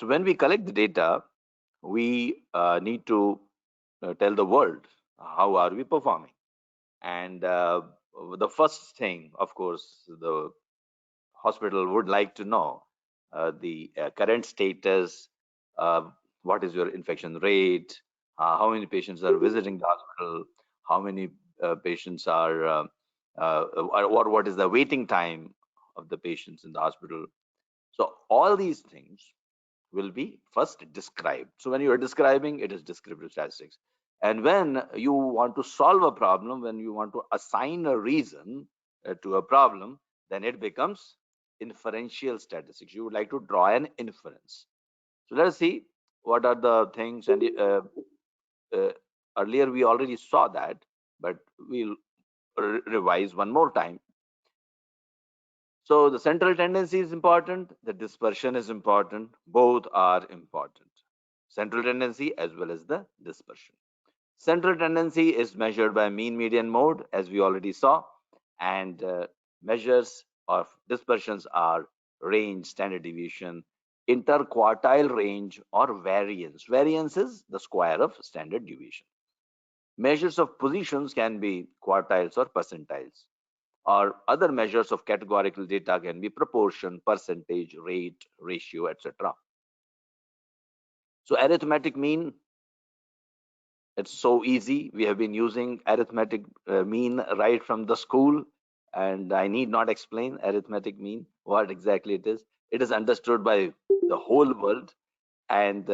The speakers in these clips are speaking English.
So when we collect the data, we need to tell the world how are we performing. And the first thing, of course, the hospital would like to know the current status, uh, what is your infection rate, how many patients are visiting the hospital, how many patients are, or what is the waiting time of the patients in the hospital. So all these things will be first described. So when you are describing, it is descriptive statistics. And when you want to solve a problem, when you want to assign a reason to a problem, then it becomes inferential statistics. You would like to draw an inference. So let us see what are the things. And uh, earlier we already saw that, but we'll revise one more time. So the central tendency is important, the dispersion is important, both are important. Central tendency as well as the dispersion. Central tendency is measured by mean, median, mode, as we already saw, and measures of dispersions are range, standard deviation, interquartile range, or variance. Variance is the square of standard deviation. Measures of positions can be quartiles or percentiles, or other measures of categorical data can be proportion, percentage, rate, ratio, etc. So arithmetic mean, it's so easy. We have been using arithmetic mean right from the school, and I need not explain arithmetic mean, what exactly it is. It is understood by the whole world, and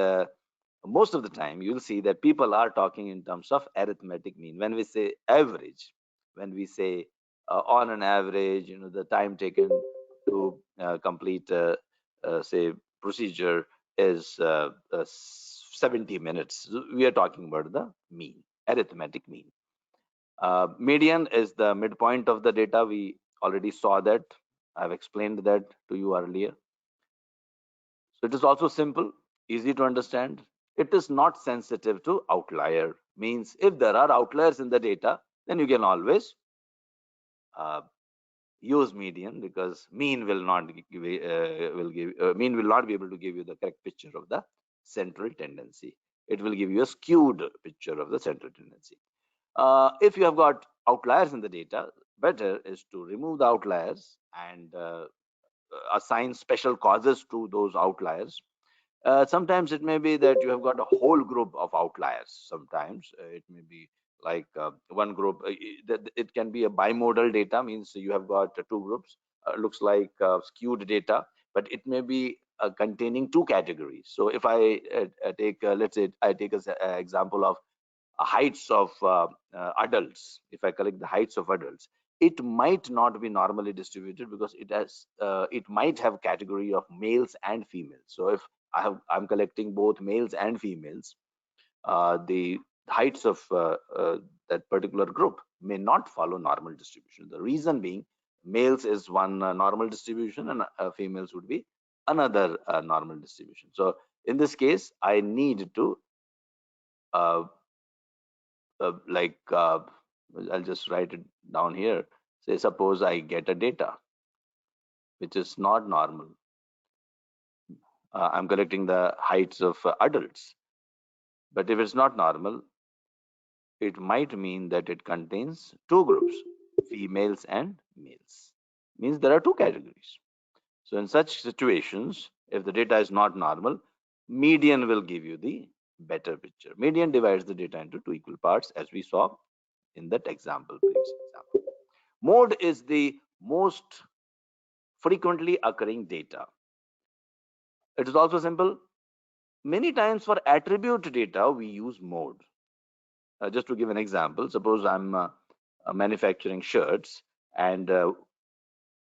most of the time you'll see that people are talking in terms of arithmetic mean. When we say average, when we say on an average, the time taken to complete say procedure is 70 minutes. We are talking about the mean, arithmetic mean. Median is the midpoint of the data. We already saw that. I've explained that to you earlier. So it is also simple, easy to understand. It is not sensitive to outlier. Means if there are outliers in the data, then you can always uh, use median, because mean will not give mean will not be able to give you the correct picture of the central tendency. It will give you a skewed picture of the central tendency. If you have got outliers in the data, better is to remove the outliers and assign special causes to those outliers. Sometimes it may be that you have got a whole group of outliers. Sometimes it may be like one group. It can be a bimodal data, means you have got two groups. Looks like skewed data, but it may be containing two categories. So if I take, let's say, I take an example of heights of adults. If I collect the heights of adults, it might not be normally distributed, because it might have category of males and females. So if I'm collecting both males and females, the heights of that particular group may not follow normal distribution. The reason being, males is one normal distribution, and females would be another normal distribution. So in this case, I need to uh, like I'll just write it down here. Say, suppose I get a data which is not normal. I'm collecting the heights of adults, but if it's not normal, it might mean that it contains two groups, females and males. Means there are two categories. So in such situations, if the data is not normal, median will give you the better picture. Median divides the data into two equal parts, as we saw in that example, previous example. Mode is the most frequently occurring data. It is also simple. Many times for attribute data, we use mode. Just to give an example, suppose I'm manufacturing shirts, and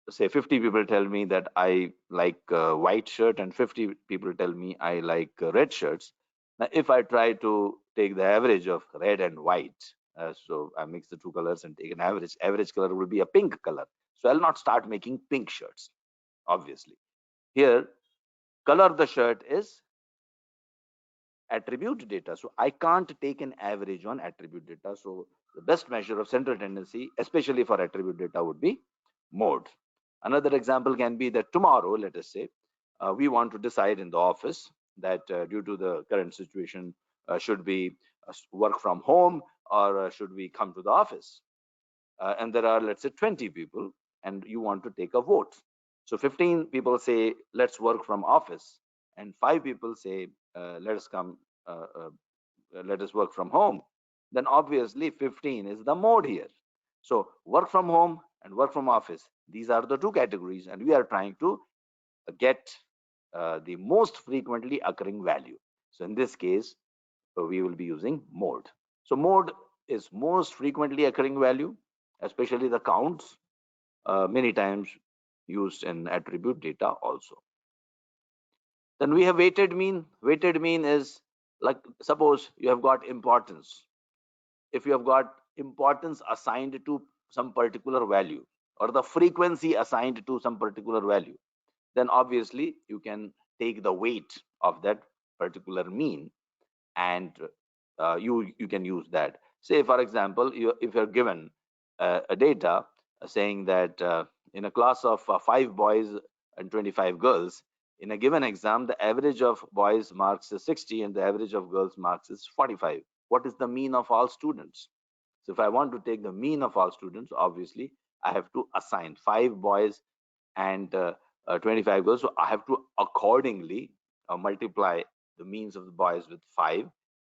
say 50 people tell me that I like white shirt, and 50 people tell me I like red shirts. Now, if I try to take the average of red and white, so I mix the two colors and take an average color will be a pink color. So I'll not start making pink shirts, obviously. Here, color of the shirt is attribute data. So I can't take an average on attribute data. So the best measure of central tendency, especially for attribute data, would be mode. Another example can be that tomorrow, let us say, we want to decide in the office that due to the current situation, should we work from home or should we come to the office? And there are, let's say, 20 people, and you want to take a vote. So 15 people say, let's work from office, and 5 people say, let us come, let us work from home. Then obviously 15 is the mode here. So work from home and work from office, these are the two categories, and we are trying to get the most frequently occurring value. So in this case, we will be using mode. So mode is most frequently occurring value, especially the counts, many times used in attribute data also. Then we have weighted mean. Weighted mean is like, suppose you have got importance. If you have got importance assigned to some particular value, or the frequency assigned to some particular value, then obviously you can take the weight of that particular mean, and you can use that. Say for example, if you're given a data saying that in a class of 5 boys and 25 girls, in a given exam the average of boys marks is 60 and the average of girls marks is 45. What is the mean of all students? So if I want to take the mean of all students, obviously I have to assign 5 boys and 25 girls. So I have to accordingly multiply the means of the boys with 5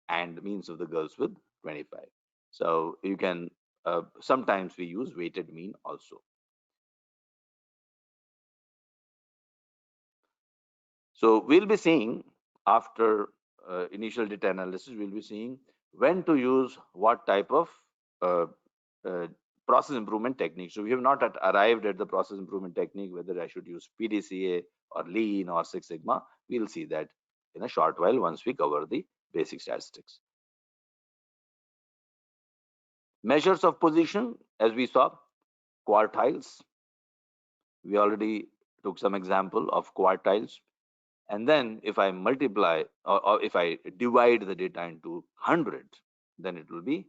and the means of the girls with 25. So you can, sometimes we use weighted mean also. So we'll be seeing after initial data analysis, we'll be seeing when to use what type of uh, uh, process improvement technique. So we have not arrived at the process improvement technique, whether I should use PDCA or Lean or Six Sigma. We'll see that in a short while once we cover the basic statistics. Measures of position, as we saw, quartiles. We already took some example of quartiles. And then if I multiply or if I divide the data into 100, then it will be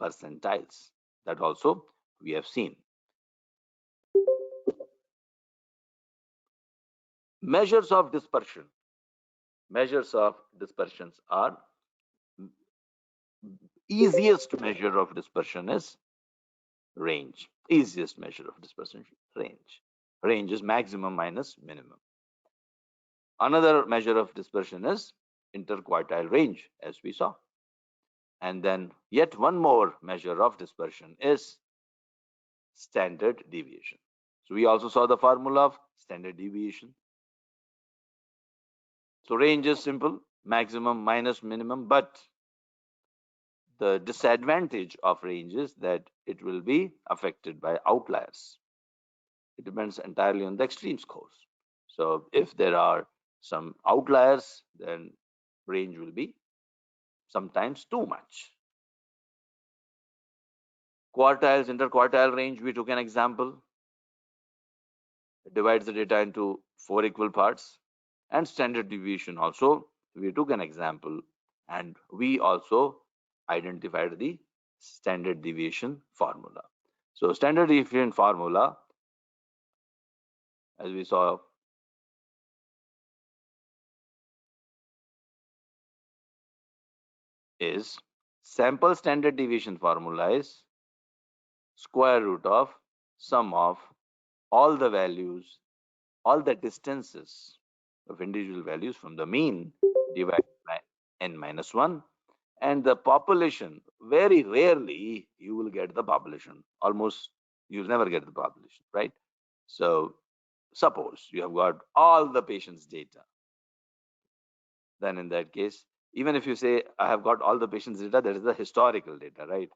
percentiles. That also we have seen. Measures of dispersion. Measures of dispersions are, easiest measure of dispersion is range. Easiest measure of dispersion, range. Range is maximum minus minimum. Another measure of dispersion is interquartile range, as we saw. And then yet one more measure of dispersion is standard deviation. So we also saw the formula of standard deviation. So range is simple, maximum minus minimum, but the disadvantage of range is that it will be affected by outliers. It depends entirely on the extreme scores. So if there are some outliers, then range will be sometimes too much. Quartiles, interquartile range, we took an example. It divides the data into 4 equal parts. And standard deviation also, we took an example, and we also identified the standard deviation formula. So standard deviation formula, as we saw, is sample standard deviation formula is square root of sum of all the values, all the distances of individual values from the mean divided by n minus 1. And the population, very rarely you will get the population. Almost you'll never get the population, right? So suppose you have got all the patients' data. Then in that case, even if you say, I have got all the patients' data, that is the historical data, right?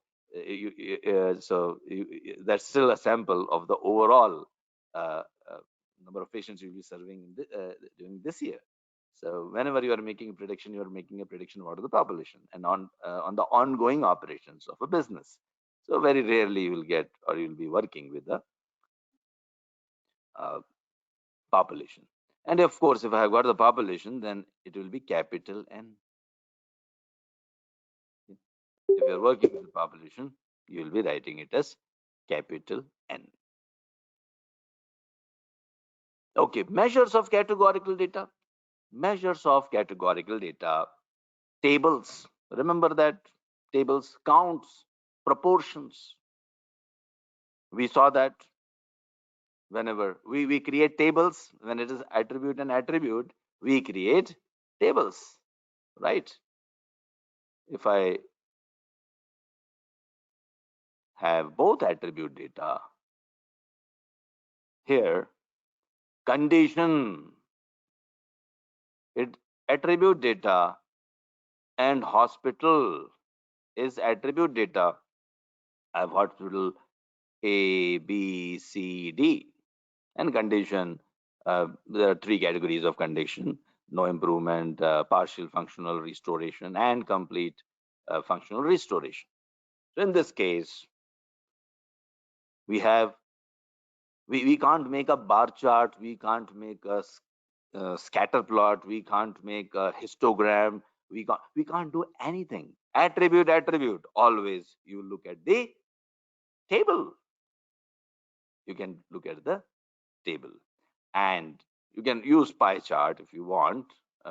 That's still a sample of the overall uh, uh, number of patients you'll be serving during this year. So whenever you are making a prediction, you are making a prediction about the population and on the ongoing operations of a business. So very rarely you will get, or you'll be working with the population. And of course, if I have got the population, then it will be capital N. If you're working with the population, you will be writing it as capital N. Okay, measures of categorical data. Measures of categorical data, tables. Remember that tables, counts, proportions. We saw that whenever we create tables, when it is attribute and attribute, we create tables, right? If I have both attribute data here, condition, it attribute data, and hospital is attribute data. I have hospital A, B, C, D, and condition. There are three categories of condition: no improvement, partial functional restoration, and complete functional restoration. So in this case, we can't make a bar chart, we can't make a scatter plot, we can't make a histogram, we can't do anything. Attribute, always you look at the table. You can look at the table, and you can use pie chart if you want,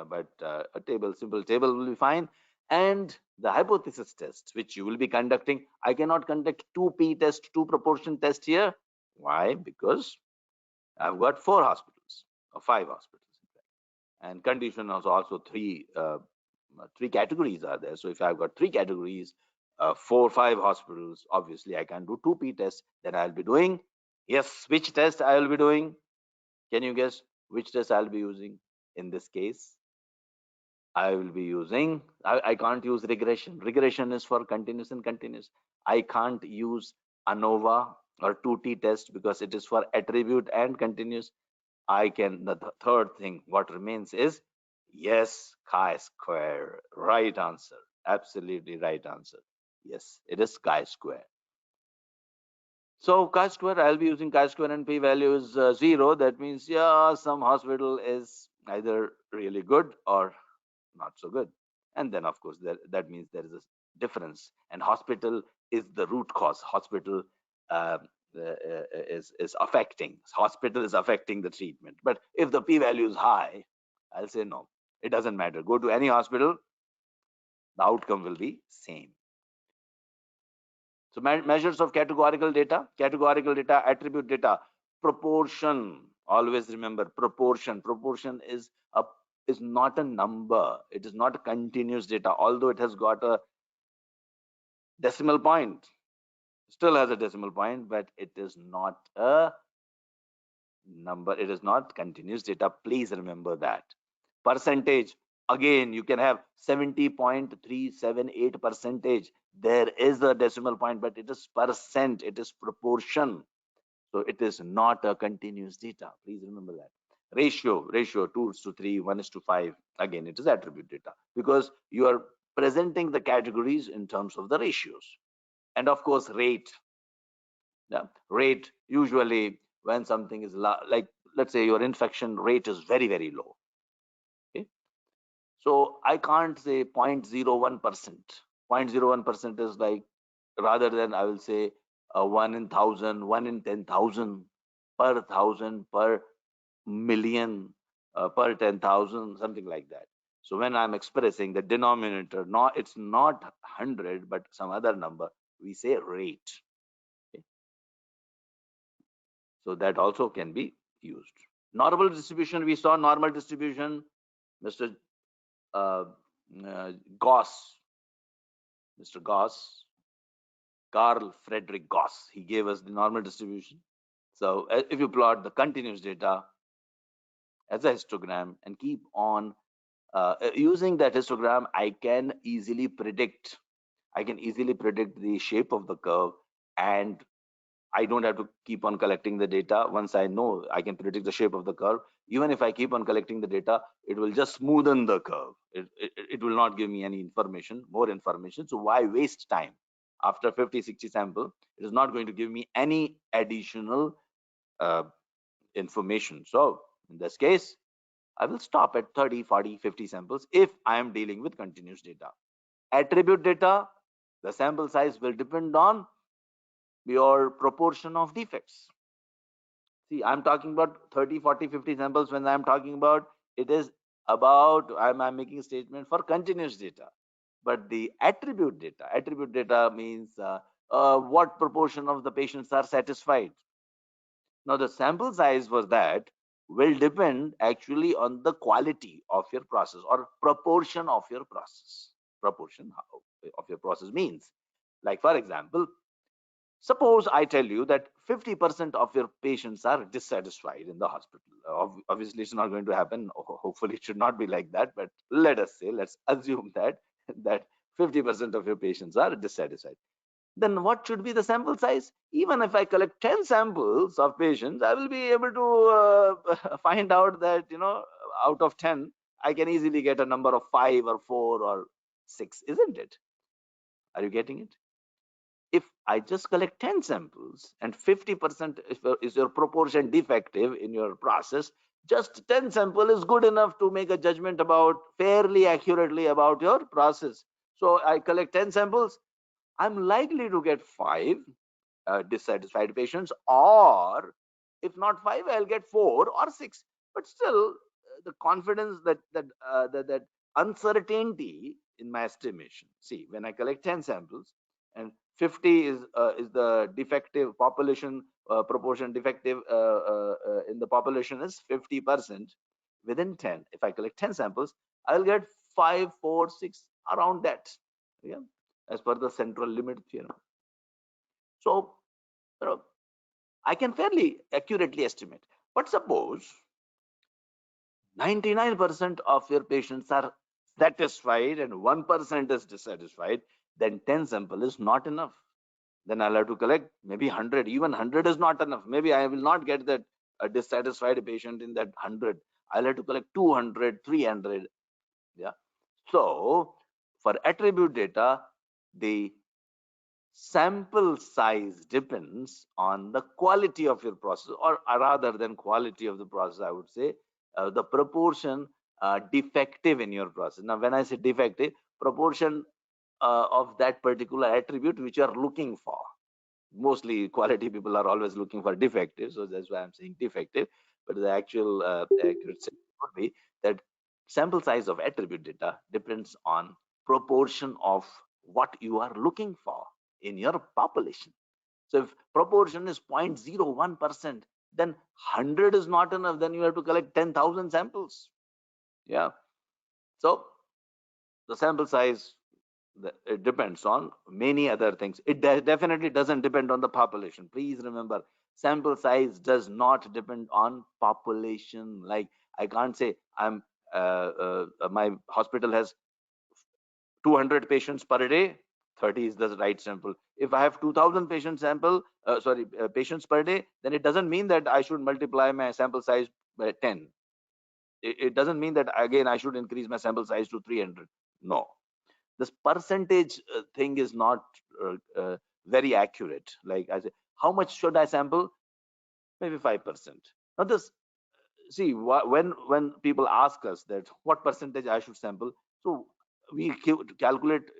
but a table, simple table will be fine. And the hypothesis test which you will be conducting, I cannot conduct two p test, two proportion test here. Why? Because I've got 4 hospitals or 5 hospitals, in fact. And condition is also three categories are there. So if I've got three categories, 4 5 hospitals, obviously I can do 2p tests. Then I'll be doing, yes, which test I will be doing? Can you guess which test I'll be using in this case? I will be using, I can't use regression. Regression is for continuous and continuous. I can't use ANOVA or 2t test because it is for attribute and continuous. I can, the third thing what remains is, yes, chi-square. Right answer. Absolutely right answer. Yes, it is chi-square. So chi-square, I'll be using chi-square and p-value is 0. That means, yeah, some hospital is either really good or not so good. And then, of course, that means there is a difference. And hospital is the root cause. Hospital uh, is affecting. Hospital is affecting the treatment. But if the p-value is high, I'll say no. It doesn't matter. Go to any hospital, the outcome will be same. So measures of categorical data, attribute data, proportion. Always remember proportion. Proportion is not a number. It is not a continuous data, although it has got a decimal point. Still has a decimal point, but it is not a number. It is not continuous data. Please remember that. Percentage. Again, you can have 70.378 percentage. There is a decimal point, but it is percent. It is proportion. So it is not a continuous data. Please remember that. Ratio 2:3, 1:5. Again, it is attribute data because you are presenting the categories in terms of the ratios. And of course, rate. Yeah, rate, usually when something is like, let's say your infection rate is very, very low. Okay. So I can't say 0.01%. 0.01% is like, rather than I will say 1 in 1,000, 1 in 10,000, per 1,000, per million, per 10,000, something like that. So when I'm expressing the denominator, it's not 100, but some other number, we say rate. Okay. So that also can be used. Normal distribution, we saw normal distribution. Mr. Uh, Gauss, Mr. Gauss, Carl Friedrich Gauss, he gave us the normal distribution. So if you plot the continuous data as a histogram and keep on using that histogram, I can easily predict the shape of the curve, and I don't have to keep on collecting the data. Once I know, I can predict the shape of the curve. Even if I keep on collecting the data, it will just smoothen the curve. It will not give me any information, more information. So why waste time? After 50, 60 sample, it is not going to give me any additional uh, information. So in this case, I will stop at 30, 40, 50 samples if I am dealing with continuous data. Attribute data, the sample size will depend on your proportion of defects. See, I'm talking about 30, 40, 50 samples. When I'm talking about, it is about, I'm making a statement for continuous data. But the attribute data means what proportion of the patients are satisfied. Now, the sample size for that will depend actually on the quality of your process or proportion of your process. Of your process means, like for example, suppose I tell you that 50% of your patients are dissatisfied in the hospital. Obviously, it's not going to happen. Hopefully, it should not be like that. But let's assume that that 50% of your patients are dissatisfied. Then what should be the sample size? Even if I collect 10 samples of patients, I will be able to find out that, out of 10, I can easily get a number of 5 or 4 or 6, isn't it? Are you getting it? If I just collect 10 samples and 50% is your proportion defective in your process, just 10 sample is good enough to make a judgment about fairly accurately about your process. So I collect 10 samples, I'm likely to get 5 dissatisfied patients, or if not 5, I'll get 4 or 6. But still, the confidence that uncertainty in my estimation. See, when I collect 10 samples and 50 is the defective population proportion, defective in the population is 50%. Within 10, if I collect 10 samples, I'll get 5, 4, 6 around that. Yeah, as per the central limit theorem. So, I can fairly accurately estimate. But suppose 99% of your patients are satisfied and 1% is dissatisfied, then 10 sample is not enough. Then I'll have to collect maybe 100. Even 100 is not enough. Maybe I will not get that dissatisfied patient in that 100. I'll have to collect 200, 300. Yeah. So for attribute data, the sample size depends on the quality of your process, or rather than quality of the process, I would say the proportion defective in your process. Now, when I say defective, proportion of that particular attribute which you are looking for. Mostly quality people are always looking for defective, so that's why I'm saying defective. But the actual accurate statement would be that sample size of attribute data depends on proportion of what you are looking for in your population. So if proportion is 0.01%, then 100 is not enough. Then you have to collect 10,000 samples. Yeah. So the sample size, it depends on many other things. It definitely doesn't depend on the population. Please remember, sample size does not depend on population. Like, I can't say my hospital has 200 patients per day, 30 is the right sample. If I have 2000 patients per day, then it doesn't mean that I should multiply my sample size by 10. It doesn't mean that again I should increase my sample size to 300. No, this percentage thing is not very accurate. Like I say, how much should I sample? Maybe 5%. Now this, see, when people ask us that what percentage I should sample, so we calculate,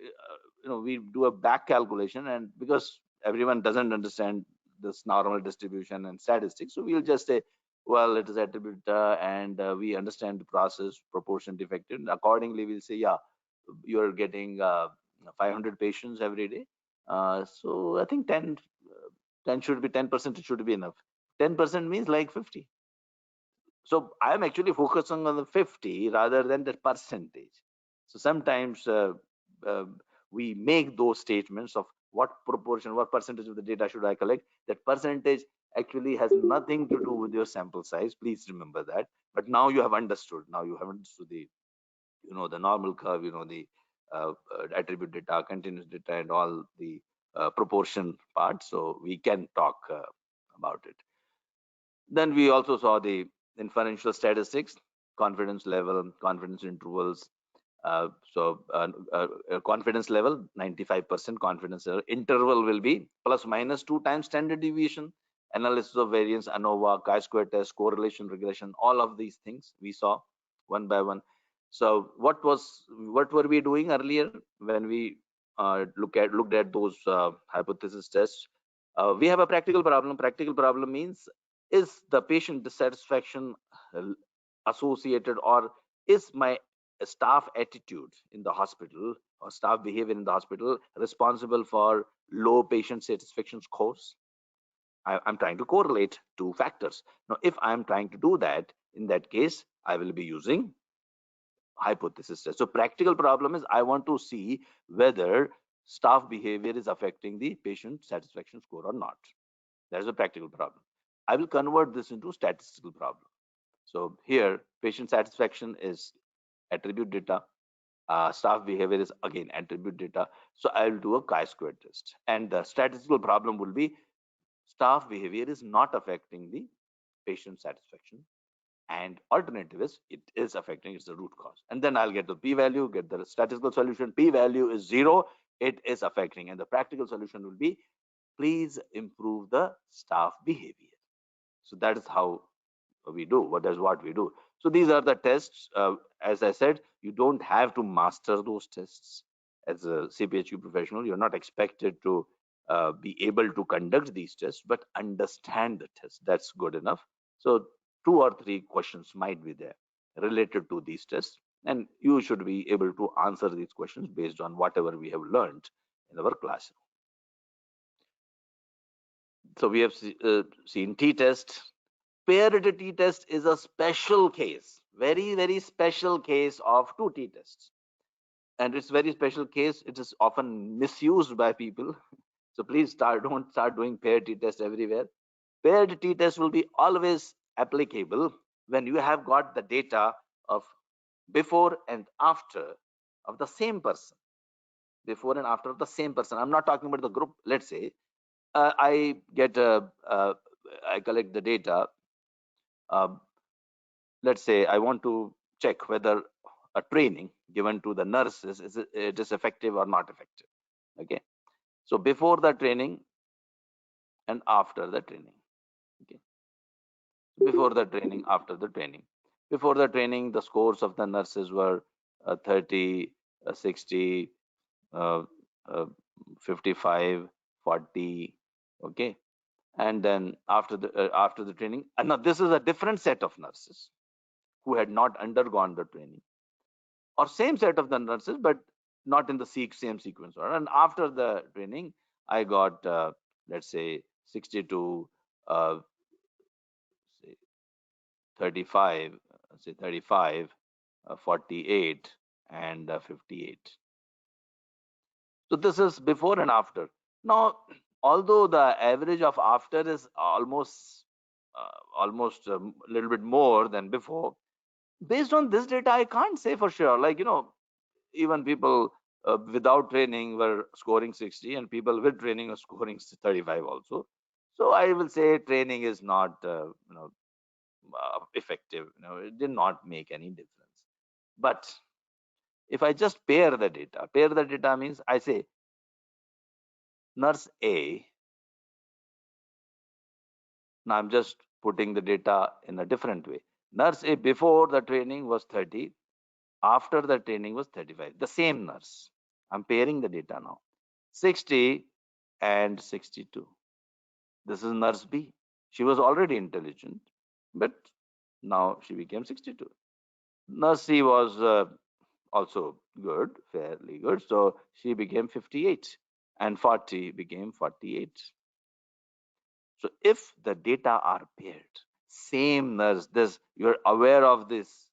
we do a back calculation, and because everyone doesn't understand this normal distribution and statistics, so we'll just say, well, it is attribute and we understand the process proportion defective, and accordingly we'll say, yeah, you're getting 500 patients every day, so I think 10 should be 10%, it should be enough. 10% means like 50. So I am actually focusing on the 50 rather than the percentage. So sometimes uh, we make those statements of what proportion, what percentage of the data should I collect. That percentage actually has nothing to do with your sample size. Please remember that. But now you have understood. Now you have understood the, the normal curve, the attribute data, continuous data, and all the proportion part. So we can talk about it. Then we also saw the inferential statistics, confidence level, confidence intervals. Confidence level, 95% confidence level. Interval will be plus minus 2 times standard deviation. Analysis of variance, ANOVA, chi-square test, correlation regression, all of these things we saw one by one. So what were we doing earlier when we looked at those hypothesis tests? We have a practical problem. Practical problem means, is the patient dissatisfaction associated or Is my staff attitude in the hospital or staff behavior in the hospital responsible for low patient satisfaction scores? I'm trying to correlate two factors. Now, if I'm trying to do that, in that case, I will be using hypothesis test. So practical problem is I want to see whether staff behavior is affecting the patient satisfaction score or not. That is a practical problem. I will convert this into statistical problem. So here, patient satisfaction is attribute data. Staff behavior is again attribute data. So I will do a chi-square test. And the statistical problem will be staff behavior is not affecting the patient satisfaction, and alternative is it is affecting, it's the root cause. And then I'll get the p-value, get the statistical solution. P-value is 0, it is affecting. And the practical solution will be please improve the staff behavior. So that is how we do what we do. So these are the tests. As I said, you don't have to master those tests. As a CPHQ professional, you're not expected to be able to conduct these tests, but understand the test. That's good enough. So 2 or 3 questions might be there related to these tests, and you should be able to answer these questions based on whatever we have learned in our classroom. So we have seen t-test. Paired t-test is a special case, very special case of two t-tests, and it's very special case. It is often misused by people. So please don't start doing paired t-test everywhere. Paired t-test will be always applicable when you have got the data of before and after of the same person. Before and after of the same person. I'm not talking about the group. Let's say I collect the data. Let's say I want to check whether a training given to the nurses it is effective or not effective. Okay, so before the training and after the training. Okay, before the training, after the training. Before the training, the scores of the nurses were 30, 60, uh, uh, 55, 40. Okay, and then after the training, and now this is a different set of nurses who had not undergone the training, or same set of the nurses but not in the same sequence order. And after the training I got let's say 62, say 35, say 35, 48 and 58. So this is before and after. Now although the average of after is almost a little bit more than before, based on this data I can't say for sure. Like, even people without training were scoring 60 and people with training are scoring 35 also. So I will say training is not effective. It did not make any difference. But if I just pair the data means I say nurse A. Now I'm just putting the data in a different way. Nurse A before the training was 30, after the training was 35. The same nurse. I'm pairing the data now. 60 and 62. This is nurse B. She was already intelligent, but now she became 62. Nurse C was also good, fairly good. So she became 58 and 40 became 48. So if the data are paired, same nurse, this you're aware of this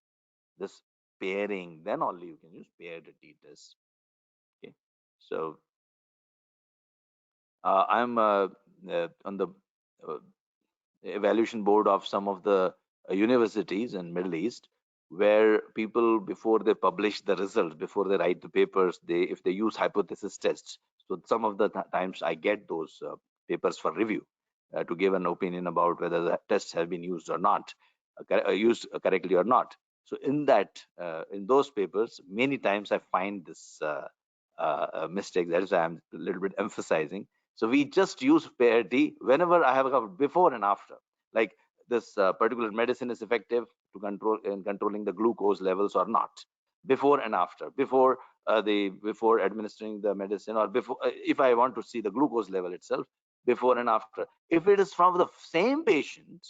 pairing, then only you can use paired t-test. Okay, so I'm on the uh, evaluation board of some of the universities in Middle East, where people before they publish the results, before they write the papers, if they use hypothesis tests. So some of the times I get those papers for review to give an opinion about whether the tests have been used or not, used correctly or not. So in those papers, many times I find this mistake. That is why I'm a little bit emphasizing. So we just use parity whenever I have a before and after. Like this particular medicine is effective to controlling the glucose levels or not. Before and after. Before administering the medicine, or before if I want to see the glucose level itself, before and after. If it is from the same patient,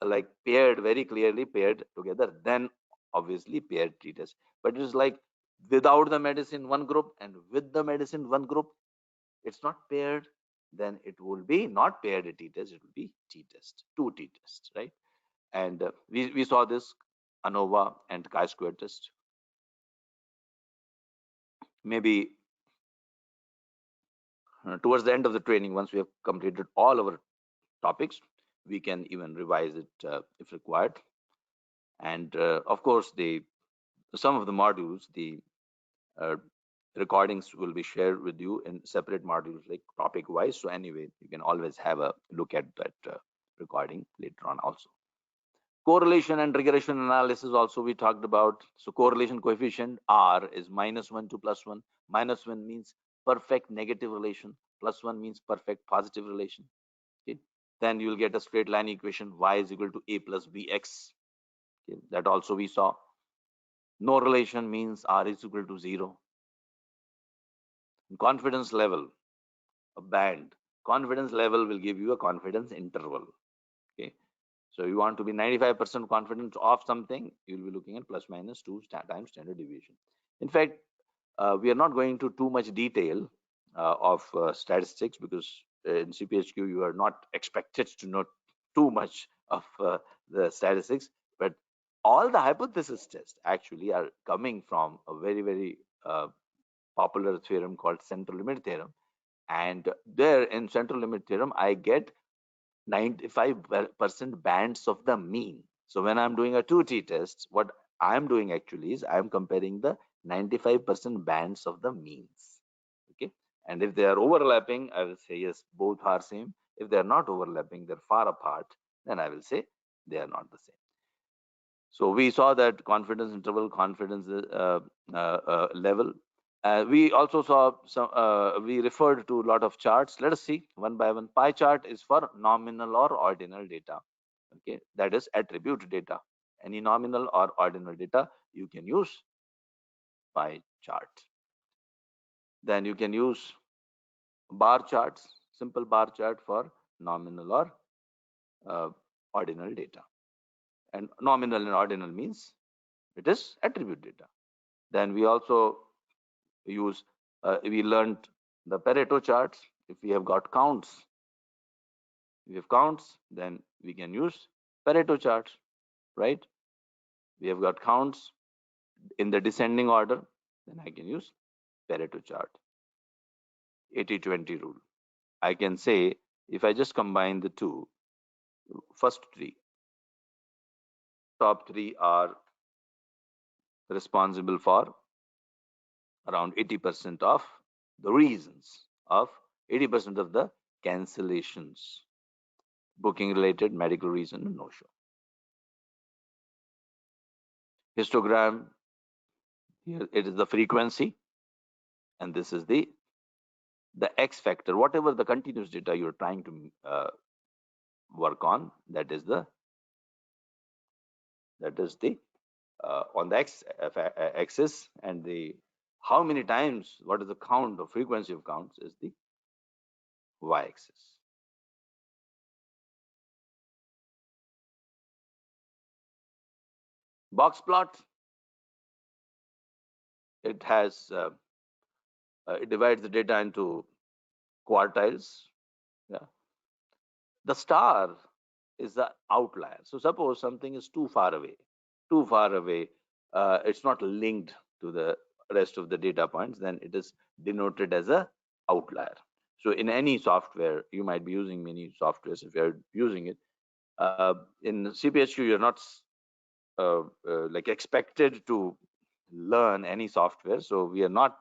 like paired, very clearly paired together, then obviously paired t-test. But it is like without the medicine one group and with the medicine one group. It's not paired, then it will be not paired t-test, it will be t-test, two t-tests, right? And we saw this ANOVA and chi-square test. Maybe towards the end of the training, once we have completed all our topics, we can even revise it if required. And of course, some of the modules, the uh, recordings will be shared with you in separate modules, like topic wise. So anyway, you can always have a look at that recording later on also. Correlation and regression analysis also we talked about. So correlation coefficient R is -1 to +1. -1 means perfect negative relation. +1 means perfect positive relation. Okay. Then you will get a straight line equation, y is equal to a plus bx. Okay. That also we saw. No relation means R is equal to 0. Confidence level, a band. Confidence level will give you a confidence interval. Okay. So you want to be 95% confident of something, you'll be looking at ±2 times standard deviation. In fact, we are not going to too much detail of statistics, because in CPHQ you are not expected to know too much of the statistics, but all the hypothesis tests actually are coming from a very, very popular theorem called central limit theorem. And there in central limit theorem, I get 95% bands of the mean. So when I'm doing a 2T test, what I'm doing actually is I'm comparing the 95% bands of the means. Okay. And if they are overlapping, I will say yes, both are same. If they are not overlapping, they're far apart, then I will say they are not the same. So we saw that confidence interval, confidence level. We also saw some, we referred to a lot of charts. Let us see one by one. Pie chart is for nominal or ordinal data. Okay, that is attribute data. Any nominal or ordinal data, you can use pie chart. Then you can use bar charts, simple bar chart for nominal or ordinal data. And nominal and ordinal means it is attribute data. Then we also use, we learned the Pareto charts. If we have got counts, then we can use Pareto charts, right? We have got counts in the descending order, then I can use Pareto chart. 80-20 rule. I can say if I just combine the two, first three, top three are responsible for around 80% of the reasons of 80% of the cancellations, booking related, medical reason, and no show. Histogram, here it is the frequency, and this is the X factor, whatever the continuous data you're trying to work on, that is the on the X axis, and the how many times, what is the count of frequency of counts, is the Y axis. Box plot, it has it divides the data into quartiles. Yeah. The star is the outlier. So suppose something is too far away, it's not linked to the rest of the data points, then it is denoted as a outlier. So in any software, you might be using many softwares. If you're using it in CPHQ, you're not like expected to learn any software, so we are not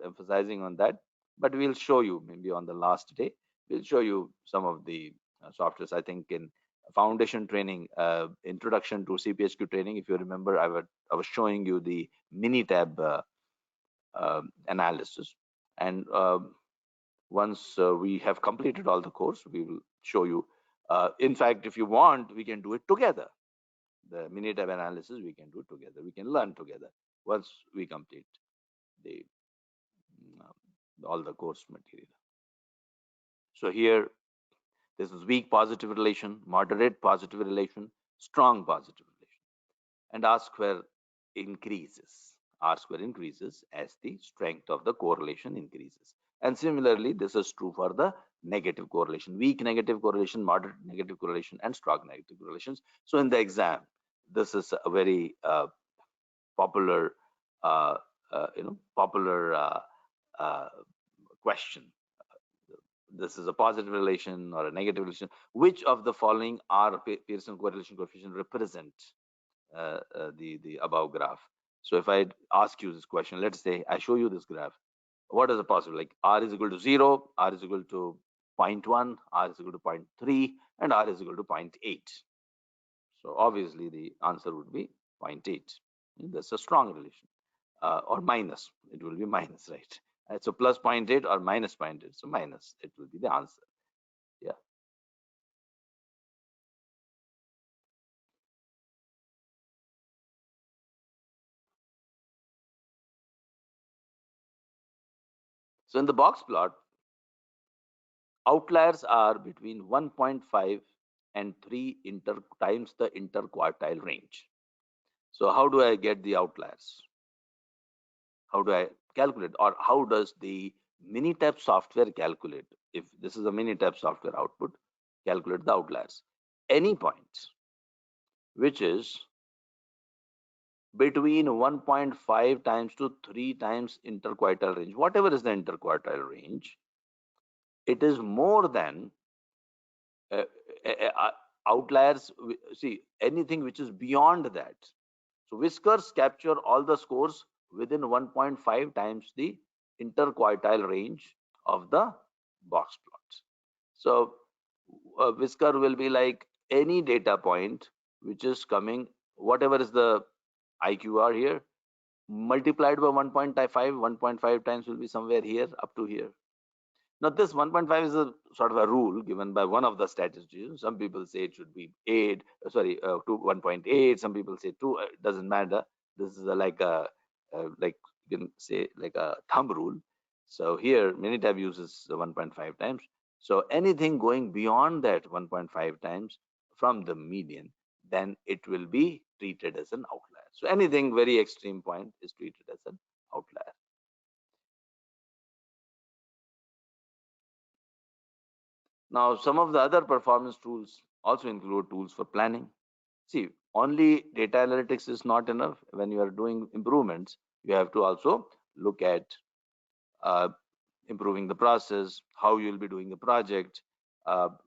emphasizing on that, but we'll show you maybe on the last day. We'll show you some of the softwares. I think in foundation training, introduction to CPHQ training, if you remember, I was showing you the Minitab analysis, and once we have completed all the course, we will show you. In fact, if you want, we can do it together. The Minitab analysis, we can do together. We can learn together once we complete the all the course material. So here, this is weak positive relation, moderate positive relation, strong positive relation, and R square increases. R square increases as the strength of the correlation increases. And similarly, this is true for the negative correlation, weak negative correlation, moderate negative correlation, and strong negative correlations. So in the exam, this is a very popular, popular question. This is a positive relation or a negative relation. Which of the following are Pearson correlation coefficient represent the above graph? So if I ask you this question, let's say I show you this graph. What is the possible? Like R is equal to 0, R is equal to 0.1, R is equal to 0.3, and R is equal to 0.8. So obviously the answer would be 0.8. That's a strong relation. Or minus, it will be minus, right? So plus 0.8 or minus 0.8, so minus, it will be the answer. Yeah. So in the box plot, outliers are between 1.5 and 3 times the interquartile range. So how do I get the outliers? How do I calculate, or how does the Minitab software calculate? If this is a Minitab software output, calculate the outliers. Any point which is between 1.5 times to 3 times interquartile range, whatever is the interquartile range, it is more than uh, outliers. See, anything which is beyond that. So whiskers capture all the scores within 1.5 times the interquartile range of the box plots. So whisker will be like any data point which is coming, whatever is the IQR here, multiplied by 1.5 times will be somewhere here up to here. Now this 1.5 is a sort of a rule given by one of the statisticians. Some people say it should be 8, to 1.8. Some people say 2. It doesn't matter. This is like you can say like a thumb rule. So here Minitab uses the 1.5 times. So anything going beyond that 1.5 times from the median, then it will be treated as an outlier. So anything very extreme point is treated as an outlier. Now, some of the other performance tools also include tools for planning. See, only data analytics is not enough. When you are doing improvements, you have to also look at improving the process, how you will be doing the project.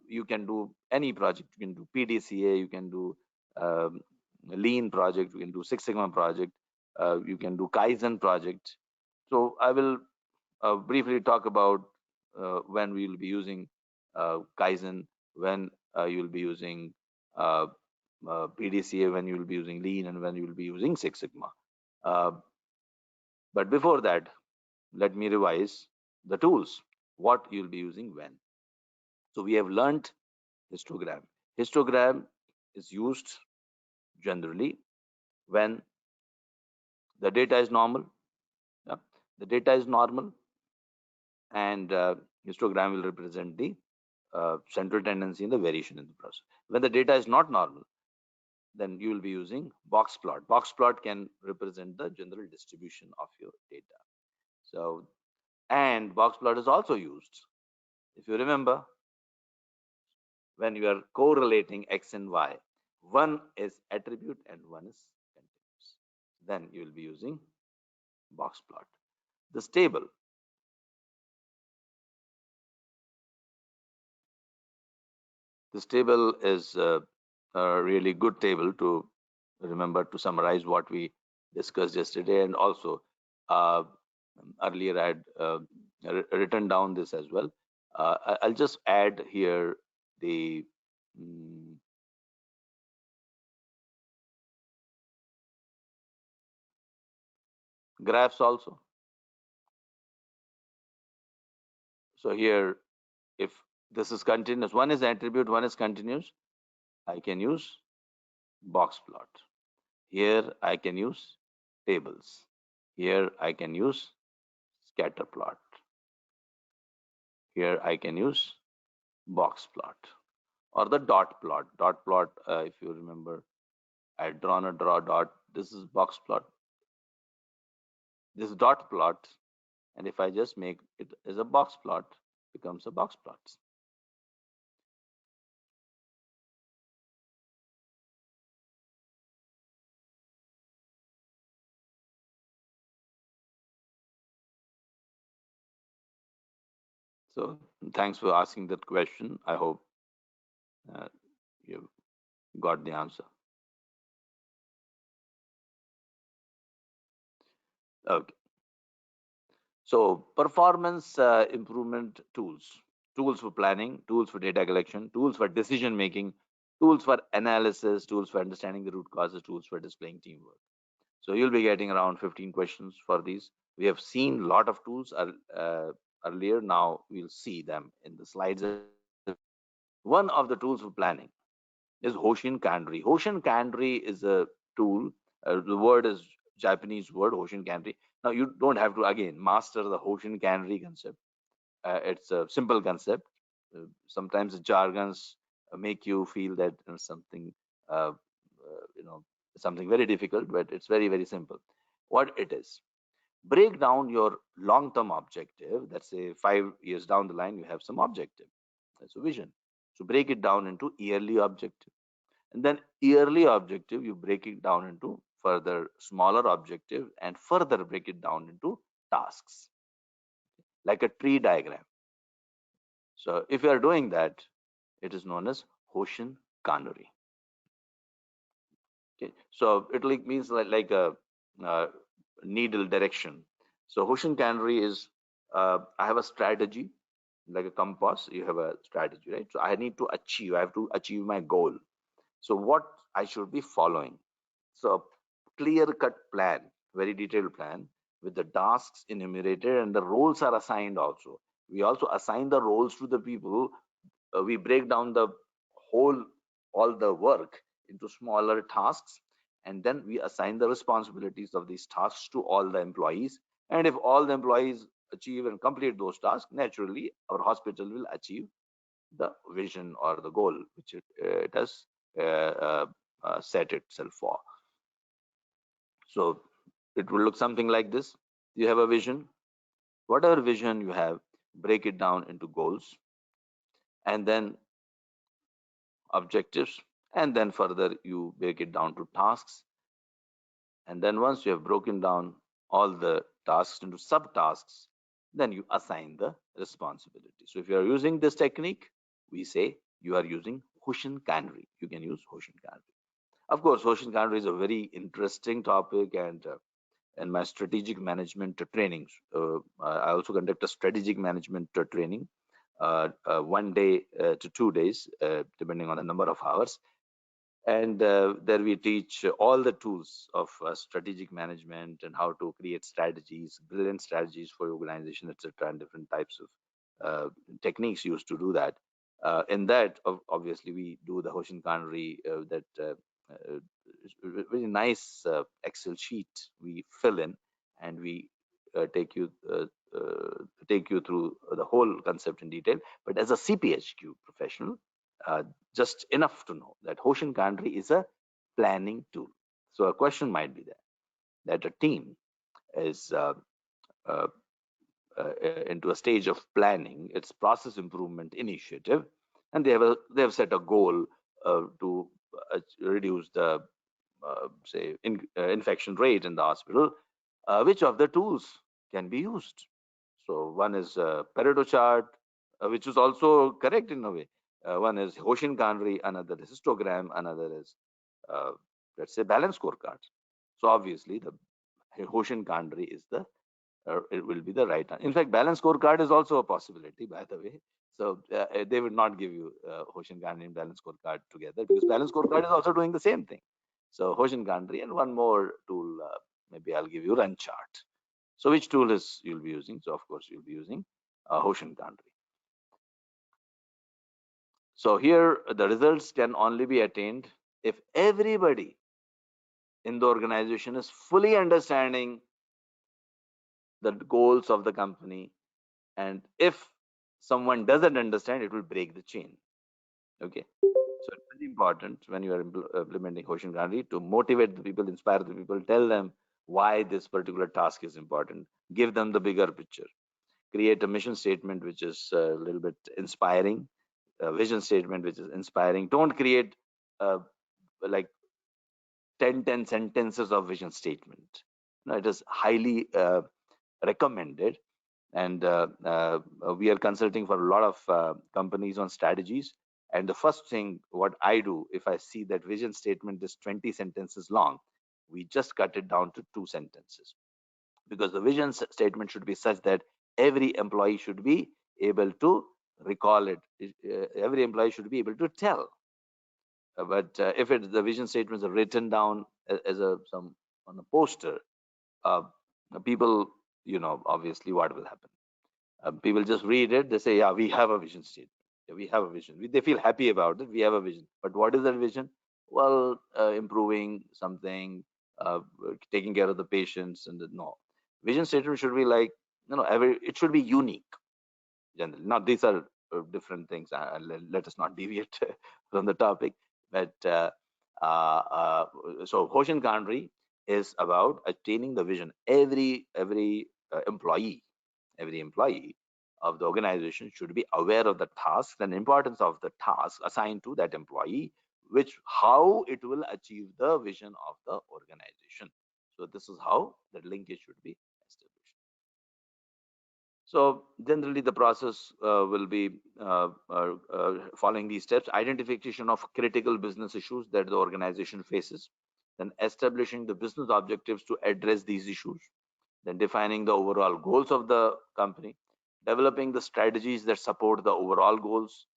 You can do any project. You can do PDCA, you can do lean project, you can do Six Sigma project, you can do Kaizen project. So I will briefly talk about when we will be using Kaizen, when you will be using PDCA, when you will be using Lean, and when you will be using Six Sigma. But before that, let me revise the tools, what you'll be using when. So we have learned histogram. Histogram is used generally when the data is normal. Yeah. The data is normal, and histogram will represent the central tendency and the variation in the process. When the data is not normal, then you will be using box plot. Box plot can represent the general distribution of your data. So, and box plot is also used, if you remember, when you are correlating X and Y. One is attribute and one is continuous. Then you will be using box plot. This table, is a really good table to remember, to summarize what we discussed yesterday, and also earlier I had written down this as well. I'll just add here the graphs also. So here, if this is continuous, one is attribute, one is continuous, I can use box plot. Here I can use tables. Here I can use scatter plot. Here I can use box plot or the dot plot. Dot plot, if you remember, I had drawn a dot. This is box plot. this dot plot, and if I just make it as a box plot, becomes a box plot. So thanks for asking that question. I hope uh, you got the answer. Okay. So performance improvement tools, tools for planning, tools for data collection, tools for decision making, tools for analysis, tools for understanding the root causes, tools for displaying teamwork. So you'll be getting around 15 questions for these. We have seen a lot of tools earlier. Now we'll see them in the slides. One of the tools for planning is Hoshin Kanri. Hoshin Kanri is a tool. The word is Japanese word, Hoshin Kanri. Now you don't have to again master the Hoshin Kanri concept. It's a simple concept. Sometimes the jargons make you feel that something, uh, you know, something very difficult, but it's very, very simple. What it is, break down your long-term objective. Let's say 5 years down the line, you have some objective. That's a vision. So break it down into yearly objective. And then yearly objective, you break it down into further smaller objective and further break it down into tasks, like a tree diagram. So if you are doing that, it is known as Hoshin Kanri. Okay. So it like means like a uh, needle direction. So Hoshin Kanri is I have a strategy, like a compass. You have a strategy, right? So I need to achieve. I have to achieve my goal. So what I should be following? So clear-cut plan, very detailed plan with the tasks enumerated and the roles are assigned also. We also assign the roles to the people. We break down the whole, all the work into smaller tasks, and then we assign the responsibilities of these tasks to all the employees. And if all the employees achieve and complete those tasks, naturally our hospital will achieve the vision or the goal which it has set itself for. So it will look something like this. You have a vision. Whatever vision you have, break it down into goals and then objectives, and then further you break it down to tasks. And then once you have broken down all the tasks into subtasks, then you assign the responsibility. So if you are using this technique, we say you are using Hoshin Kanri. You can use Hoshin Kanri. Of course, Hoshin Kanri is a very interesting topic, and my strategic management trainings. I also conduct a strategic management training, 1 day to 2 days, depending on the number of hours. And there we teach all the tools of strategic management and how to create strategies, brilliant strategies for your organization, etc., and different types of techniques used to do that. In that, obviously, we do the Hoshin Kanri, very nice Excel sheet we fill in, and we take you through the whole concept in detail. But as a CPHQ professional, just enough to know that Hoshin Kanri is a planning tool. So a question might be there that a team is uh, into a stage of planning its process improvement initiative, and they have set a goal to reduce the say infection rate in the hospital. Which of the tools can be used? So one is Pareto chart, which is also correct in a way. One is Hoshin Kanri, another is histogram, another is uh, let's say balance scorecard. So obviously the Hoshin Kanri is the it will be the right answer. In fact, balance scorecard is also a possibility, by the way. So they would not give you Hoshin Kanri and balance scorecard together because balance scorecard is also doing the same thing. So Hoshin Kanri and one more tool, maybe I'll give you run chart. So which tool is you'll be using? So of course you'll be using Hoshin Kanri. So here the results can only be attained if everybody in the organization is fully understanding the goals of the company, and if someone doesn't understand, it will break the chain. Okay, so it's very important when you are implementing Hoshin Kanri to motivate the people, inspire the people, tell them why this particular task is important. Give them the bigger picture. Create a mission statement which is a little bit inspiring, a vision statement which is inspiring. Don't create like 10 sentences of vision statement. No, it is highly recommended, and we are consulting for a lot of companies on strategies. And the first thing what I do, if I see that vision statement is 20 sentences long, we just cut it down to 2 sentences, because the vision statement should be such that every employee should be able to recall it. Every employee should be able to tell. But if the vision statements are written down as a some on a poster, uh, people, obviously what will happen? People just read it. They say, "Yeah, we have a vision statement. Yeah, we have a vision." They feel happy about it. We have a vision. But what is that vision? Well, improving something, taking care of the patients, and no. Vision statement should be like, it should be unique. Generally, now these are different things. Let us not deviate from the topic. But so Hoshin Kanri is about attaining the vision. Every employee of the organization should be aware of the task and importance of the task assigned to that employee, which how it will achieve the vision of the organization. So this is how the linkage should be established. So generally the process will be following these steps: identification of critical business issues that the organization faces, then establishing the business objectives to address these issues, then defining the overall goals of the company, developing the strategies that support the overall goals,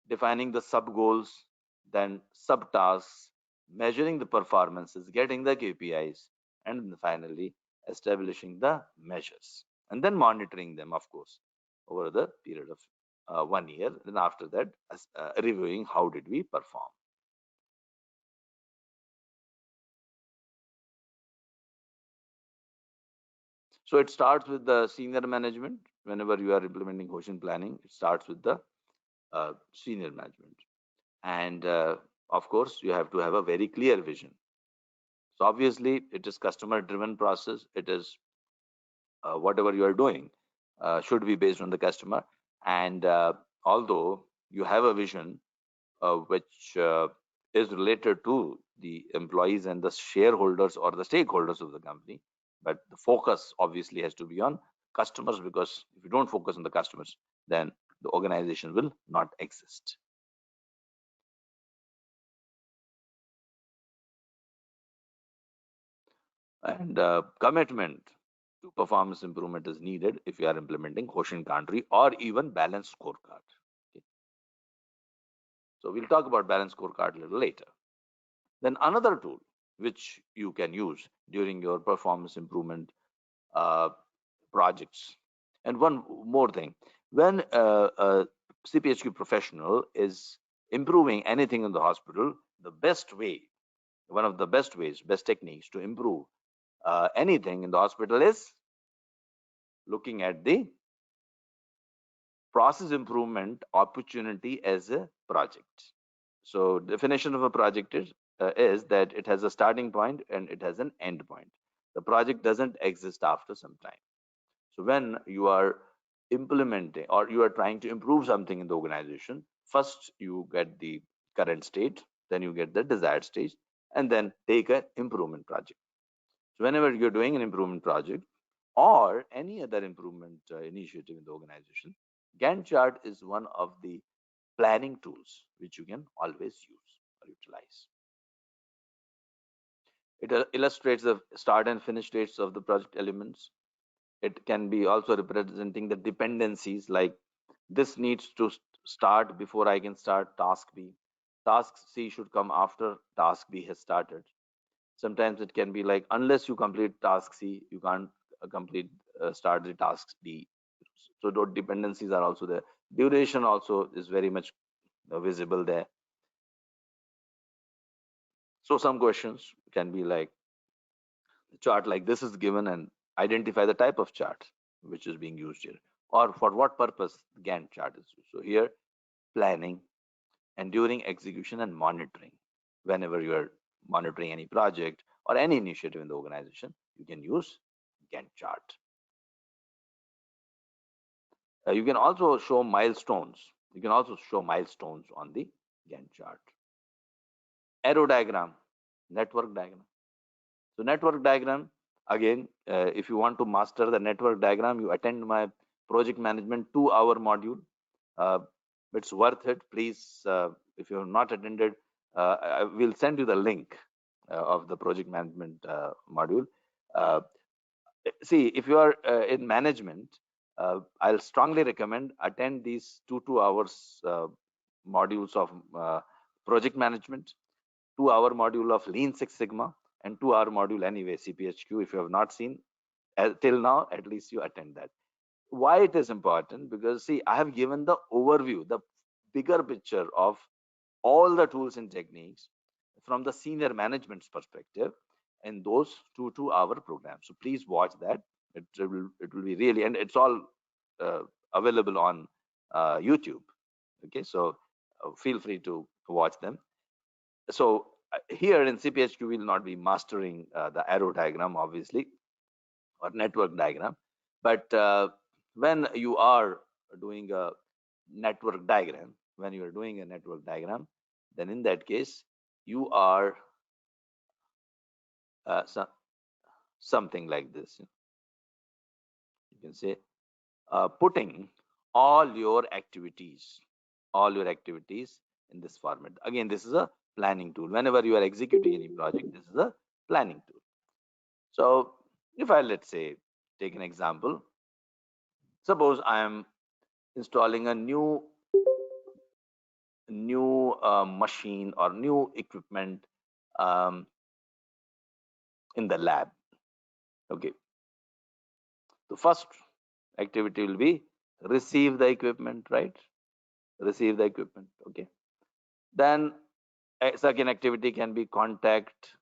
defining the sub goals, then subtasks, measuring the performances, getting the KPIs, and then finally establishing the measures, and then monitoring them, of course, over the period of 1 year. Then after that, reviewing how did we perform. So it starts with the senior management. Whenever you are implementing Hoshin planning, it starts with the senior management. And of course, you have to have a very clear vision. So obviously, it is customer-driven process. It is whatever you are doing should be based on the customer. And although you have a vision which is related to the employees and the shareholders or the stakeholders of the company, but the focus obviously has to be on customers, because if you don't focus on the customers, then the organization will not exist. And commitment to performance improvement is needed if you are implementing Hoshin Kanri or even balanced scorecard. Okay. So we'll talk about balanced scorecard a little later. Then another tool which you can use during your performance improvement projects. And one more thing, when a CPHQ professional is improving anything in the hospital, the best way, one of the best ways, best techniques to improve anything in the hospital is looking at the process improvement opportunity as a project. So definition of a project is that it has a starting point and it has an end point. The project doesn't exist after some time. So when you are implementing or you are trying to improve something in the organization, first you get the current state, then you get the desired state, and then take an improvement project. So whenever you're doing an improvement project or any other improvement initiative in the organization, Gantt chart is one of the planning tools which you can always use or utilize. It illustrates the start and finish states of the project elements. It can be also representing the dependencies, like this needs to start before I can start task B. Task C should come after task B has started. Sometimes it can be like, unless you complete task C, you can't start the task D. So those dependencies are also there. Duration also is very much visible there. So some questions can be like, the chart like this is given, and identify the type of chart which is being used here, or for what purpose the Gantt chart is used. So here, planning, and during execution and monitoring. Whenever you are monitoring any project or any initiative in the organization, you can use Gantt chart. You can also show milestones. You can also show milestones on the Gantt chart. Arrow diagram, network diagram. So network diagram, again, if you want to master the network diagram, you attend my project management 2-hour module. It's worth it. Please, if you have not attended, I will send you the link of the project management module. See, if you are in management, I'll strongly recommend attend these 2 hours modules of project management, 2-hour module of Lean Six Sigma, and 2-hour module anyway, CPHQ. If you have not seen till now, at least you attend that. Why it is important? Because see, I have given the overview, the bigger picture of all the tools and techniques from the senior management's perspective in those 2-hour programs. So please watch that. It will be really, and it's all available on YouTube. Okay, so feel free to watch them. So here in CPHQ, we will not be mastering the arrow diagram, obviously, or network diagram. But when you are doing a network diagram, then in that case, you are something like this. You can say putting all your activities in this format. Again, this is a planning tool. Whenever you are executing any project, this is a planning tool. So if I, let's say, take an example, suppose I am installing a new machine or new equipment in the lab. Okay, the first activity will be receive the equipment, right? Receive the equipment. Okay, then a second activity can be contact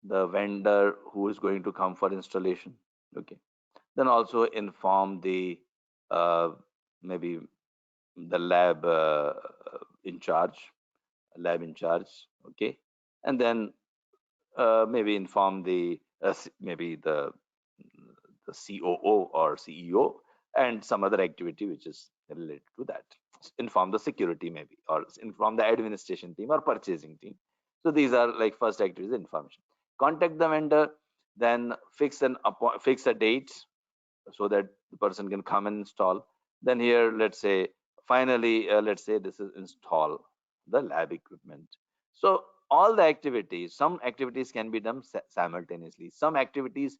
the vendor who is going to come for installation. Okay, then also inform the maybe the lab in charge. Okay, and then maybe inform the maybe the COO or CEO, and some other activity which is related to that. Inform the security maybe, or inform the administration team or purchasing team. So these are like first activities, information. Contact the vendor, then fix a date so that the person can come and install. Then here, let's say, finally, let's say this is install the lab equipment. So all the activities, some activities can be done simultaneously. Some activities,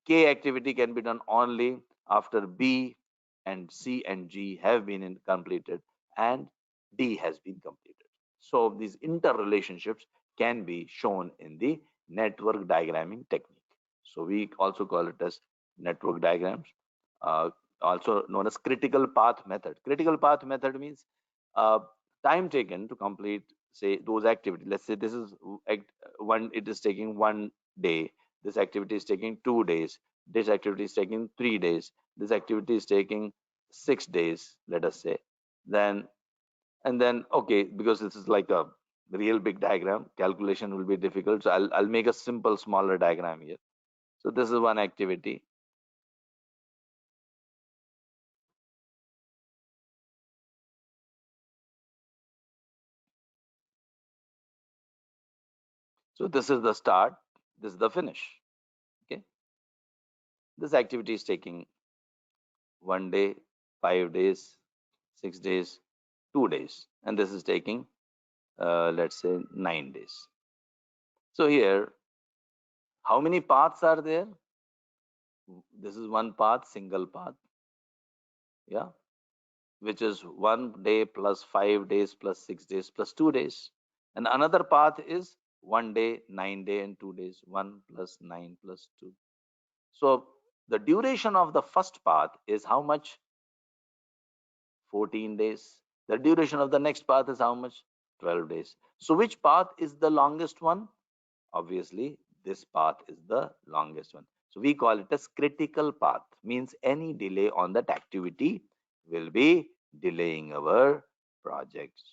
K activity can be done only after B and C and G have been completed and D has been completed. So these interrelationships can be shown in the network diagramming technique. So we also call it as network diagrams, also known as critical path method. Critical path method means time taken to complete, say, those activities. Let's say this is it is taking 1 day. This activity is taking 2 days. This activity is taking 3 days. This activity is taking 6 days, let us say. Then, okay, because this is like a real big diagram, calculation will be difficult. So I'll make a simple, smaller diagram here. So this is one activity. So this is the start, this is the finish. Okay. This activity is taking 1 day, 5 days, 6 days, 2 days, and this is taking let's say 9 days. So here, how many paths are there? This is one path, single path. Yeah, which is 1 day plus 5 days plus 6 days plus 2 days. And another path is 1 day, 9 day, and 2 days. 1 plus 9 plus 2. So the duration of the first path is how much? 14 days. The duration of the next path is how much? 12 days. So which path is the longest one? Obviously, this path is the longest one. So we call it as critical path. Means any delay on that activity will be delaying our projects.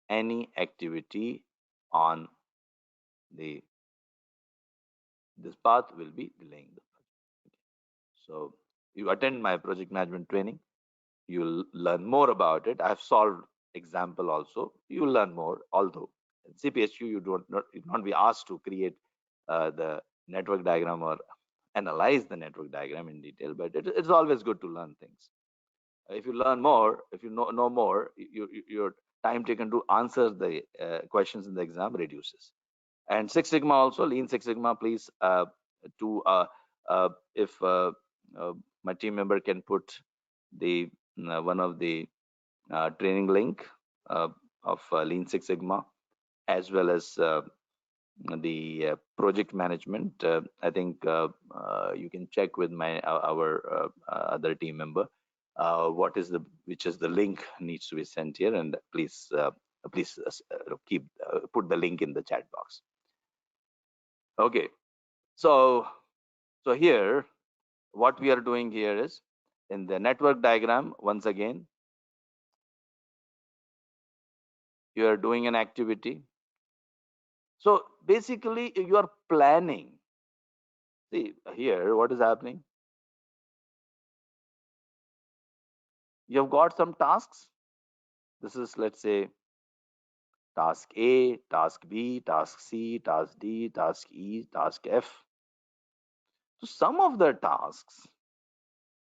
Any activity on the This path will be delaying the project. So you attend my project management training, you'll learn more about it. I've solved example also. You'll learn more. Although in CPSU you you not be asked to create the network diagram or analyze the network diagram in detail, but it's always good to learn things. If you learn more, if you know more, your time taken to answer the questions in the exam reduces. And Six Sigma also, Lean Six Sigma, please, if my team member can put the one of the training link of Lean Six Sigma, as well as the project management. I think you can check with our other team member which is the link needs to be sent here, and please put the link in the chat box. Okay, so here what we are doing here is, in the network diagram, once again you are doing an activity. So basically you are planning. See here what is happening. You have got some tasks. This is, let's say, task A, task B, task C, task D, task E, task F. So some of the tasks,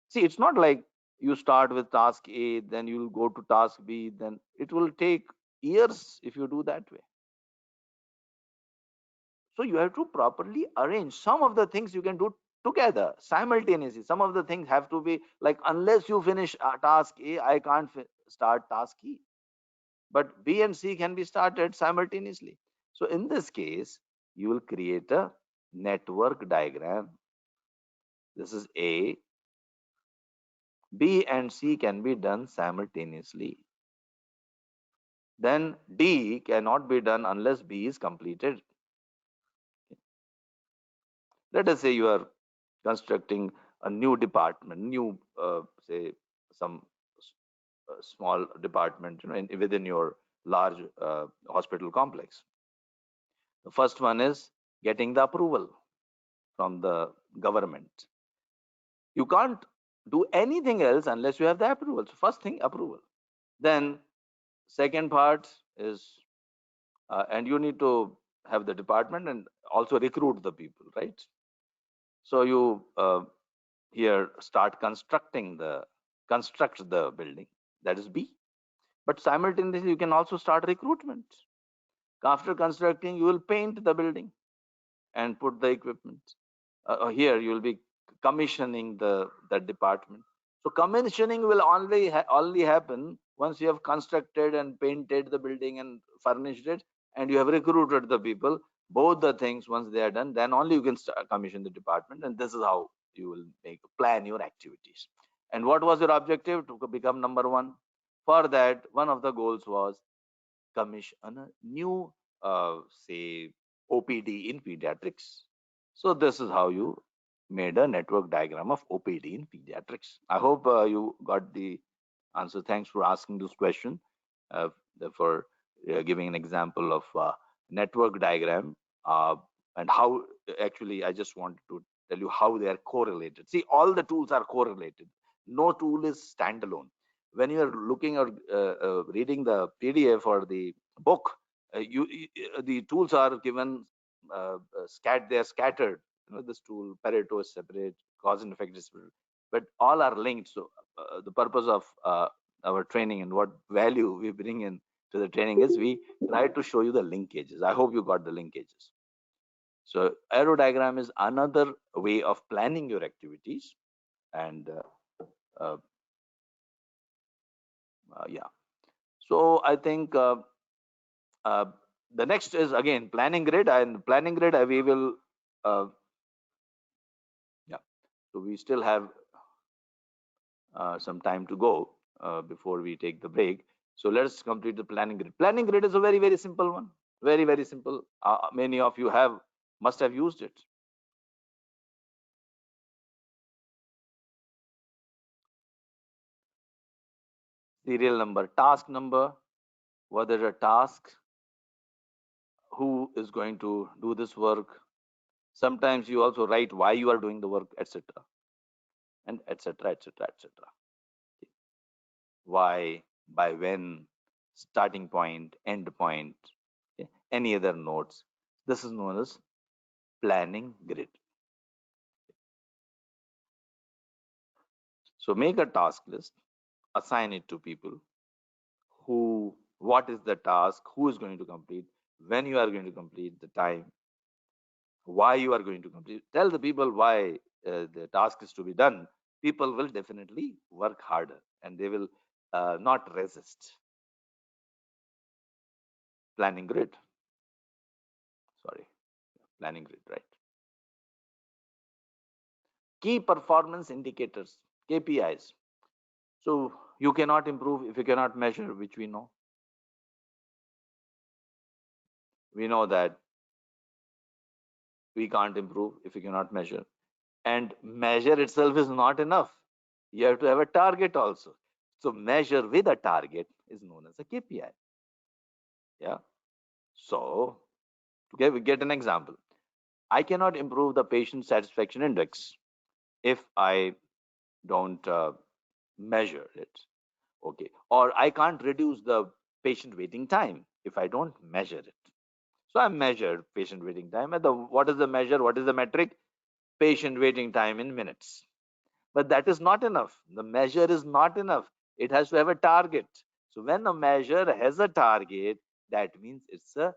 see, it's not like you start with task A, then you'll go to task B, then it will take years if you do that way. So you have to properly arrange. Some of the things you can do together simultaneously. Some of the things have to be like, unless you finish task A, I can't start task E. But B and C can be started simultaneously. So in this case, you will create a network diagram. This is A. B and C can be done simultaneously. Then D cannot be done unless B is completed. Let us say you are constructing a new department, say some small department, within your large hospital complex. The first one is getting the approval from the government. You can't do anything else unless you have the approval. So first thing, approval. Then second part is, and you need to have the department and also recruit the people, right? So you here start construct the building. That is B. But simultaneously, you can also start recruitment. After constructing, you will paint the building and put the equipment. Here, you will be commissioning the department. So commissioning will only happen once you have constructed and painted the building and furnished it, and you have recruited the people. Both the things, once they are done, then only you can commission the department, and this is how you will plan your activities. And what was your objective? To become number one. For that, one of the goals was commission a new, say, OPD in pediatrics. So this is how you made a network diagram of OPD in pediatrics. I hope you got the answer. Thanks for asking this question, for giving an example of network diagram, and how actually I just wanted to tell you how they are correlated. See, all the tools are correlated. No tool is standalone. When you are looking or reading the PDF or the book, the tools are given they are scattered. This tool Pareto is separate, cause and effect is separate, but all are linked. So the purpose of our training and what value we bring in to the training is, we try to show you the linkages. I hope you got the linkages. So arrow diagram is another way of planning your activities. And yeah, so I think the next is again planning grid. And planning grid, we will yeah, so we still have some time to go before we take the break. So let's complete the planning grid. Planning grid is a very, very simple one. Very, very simple. Many of you must have used it. Serial number, task number, what is a task, who is going to do this work, Sometimes you also write why you are doing the work, etc. and etc., etc., etc. Why, by when, starting point, end point, okay, any other notes. This is known as planning grid. So make a task list, assign it to people who, what is the task, who is going to complete, when you are going to complete, the time, why you are going to complete. Tell the people why the task is to be done. People will definitely work harder and they will not resist. Planning grid. Sorry, planning grid, right? Key performance indicators, KPIs. So you cannot improve if you cannot measure, which we know. We know that we can't improve if we cannot measure. And measure itself is not enough. You have to have a target also. So measure with a target is known as a KPI. Yeah. So we get an example. I cannot improve the patient satisfaction index if I don't measure it. Okay. Or I can't reduce the patient waiting time if I don't measure it. So I measured patient waiting time. And what is the measure? What is the metric? Patient waiting time in minutes. But that is not enough. The measure is not enough. It has to have a target. So when a measure has a target, that means it's a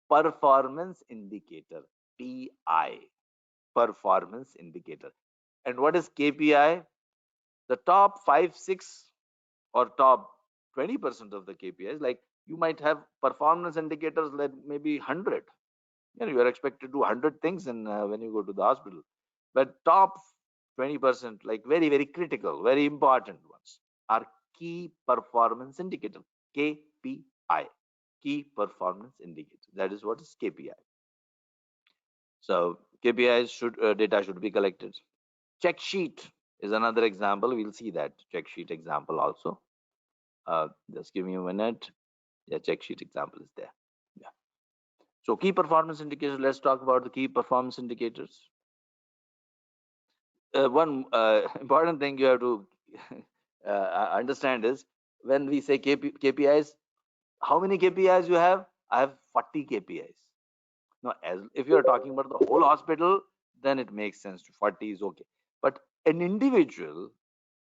performance indicator, PI, performance indicator. And what is KPI? The top 5, 6 or top 20% of the KPIs, like you might have performance indicators like maybe 100. You are expected to do 100 things when you go to the hospital. But top 20%, like very, very critical, very important ones, are key performance indicator, KPI, key performance indicator. That is what is KPI. So KPIs data should be collected. Check sheet is another example. We'll see that check sheet example also. Just give me a minute. Yeah, check sheet example is there. Yeah. So key performance indicators. Let's talk about the key performance indicators. One important thing you have to understand is when we say KPIs, how many KPIs you have? I have 40 KPIs. Now, as if you are talking about the whole hospital, then it makes sense to 40 is okay. But an individual,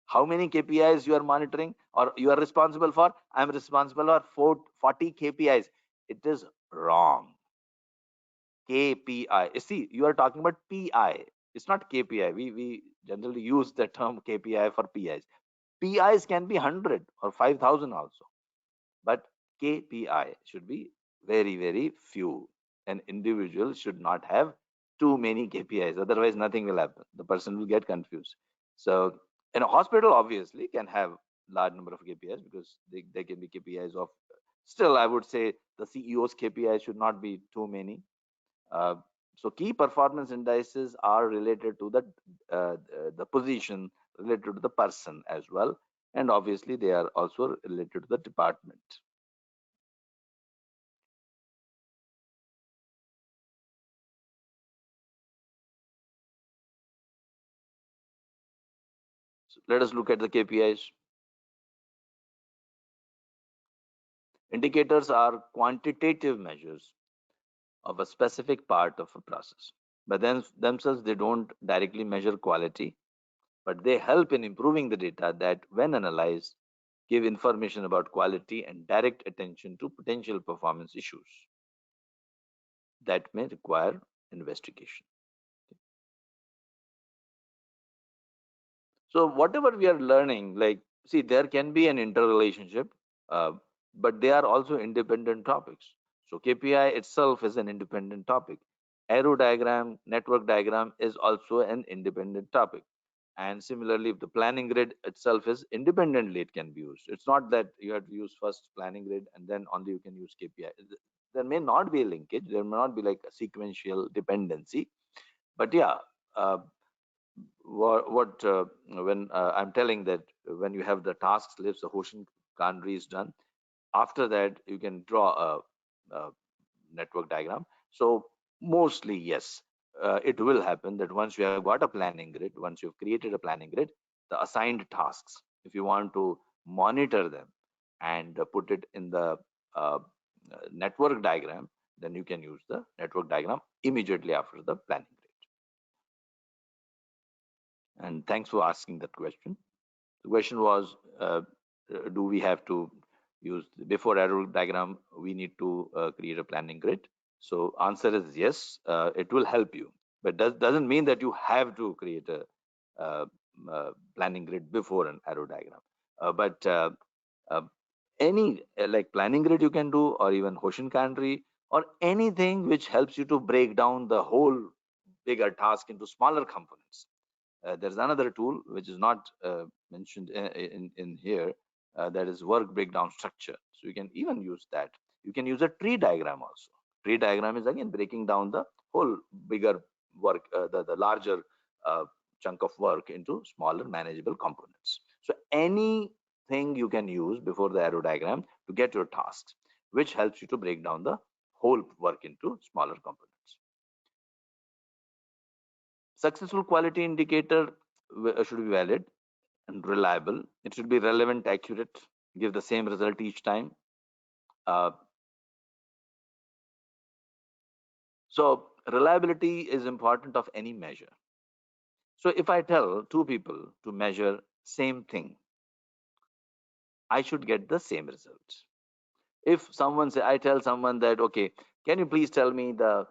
how many KPIs you are monitoring or you are responsible for? I'm responsible for 40 KPIs. It is wrong. KPI. See, you are talking about PI. It's not KPI. We generally use the term KPI for PIs. PIs can be 100 or 5,000 also. But KPI should be very, very few. An individual should not have too many KPIs. Otherwise, nothing will happen. The person will get confused. So, in a hospital, obviously, can have large number of KPIs because they can be KPIs of. Still, I would say the CEO's KPI should not be too many. Uh, so key performance indices are related to the position, related to the person as well, and obviously they are also related to the department. So let us look at the KPIs. Indicators are quantitative measures of a specific part of a process, but then themselves they don't directly measure quality, but they help in improving the data that, when analyzed, give information about quality and direct attention to potential performance issues that may require investigation. So whatever we are learning, like, see, there can be an interrelationship, uh, but they are also independent topics. So KPI itself is an independent topic. Arrow diagram, network diagram is also an independent topic. And similarly, if the planning grid itself is independently, it can be used. It's not that you have to use first planning grid and then only you can use KPI. There may not be a linkage. There may not be like a sequential dependency. But yeah, uh, what when I'm telling that when you have the tasks list, the Hoshin Kanri is done. After that, you can draw a network diagram. So mostly, yes, it will happen that once you have got a planning grid, once you've created a planning grid, the assigned tasks, if you want to monitor them and put it in the uh, network diagram, then you can use the network diagram immediately after the planning grid. And thanks for asking that question. The question was, do we have to use before arrow diagram? We need to create a planning grid. So answer is yes. It will help you, but doesn't mean that you have to create a planning grid before an arrow diagram. But uh, any like planning grid you can do, or even Hoshin Kanri, or anything which helps you to break down the whole bigger task into smaller components. There's another tool which is not mentioned in here, that is work breakdown structure. So you can even use that. You can use a tree diagram also. Tree diagram is again breaking down the whole bigger work, the larger chunk of work into smaller manageable components. So anything you can use before the arrow diagram to get your tasks, which helps you to break down the whole work into smaller components. Successful quality indicator should be valid and reliable. It should be relevant, accurate, give the same result each time. Uh, so reliability is important of any measure. So if I tell two people to measure same thing, I should get the same result. If I tell someone that, okay, can you please tell me the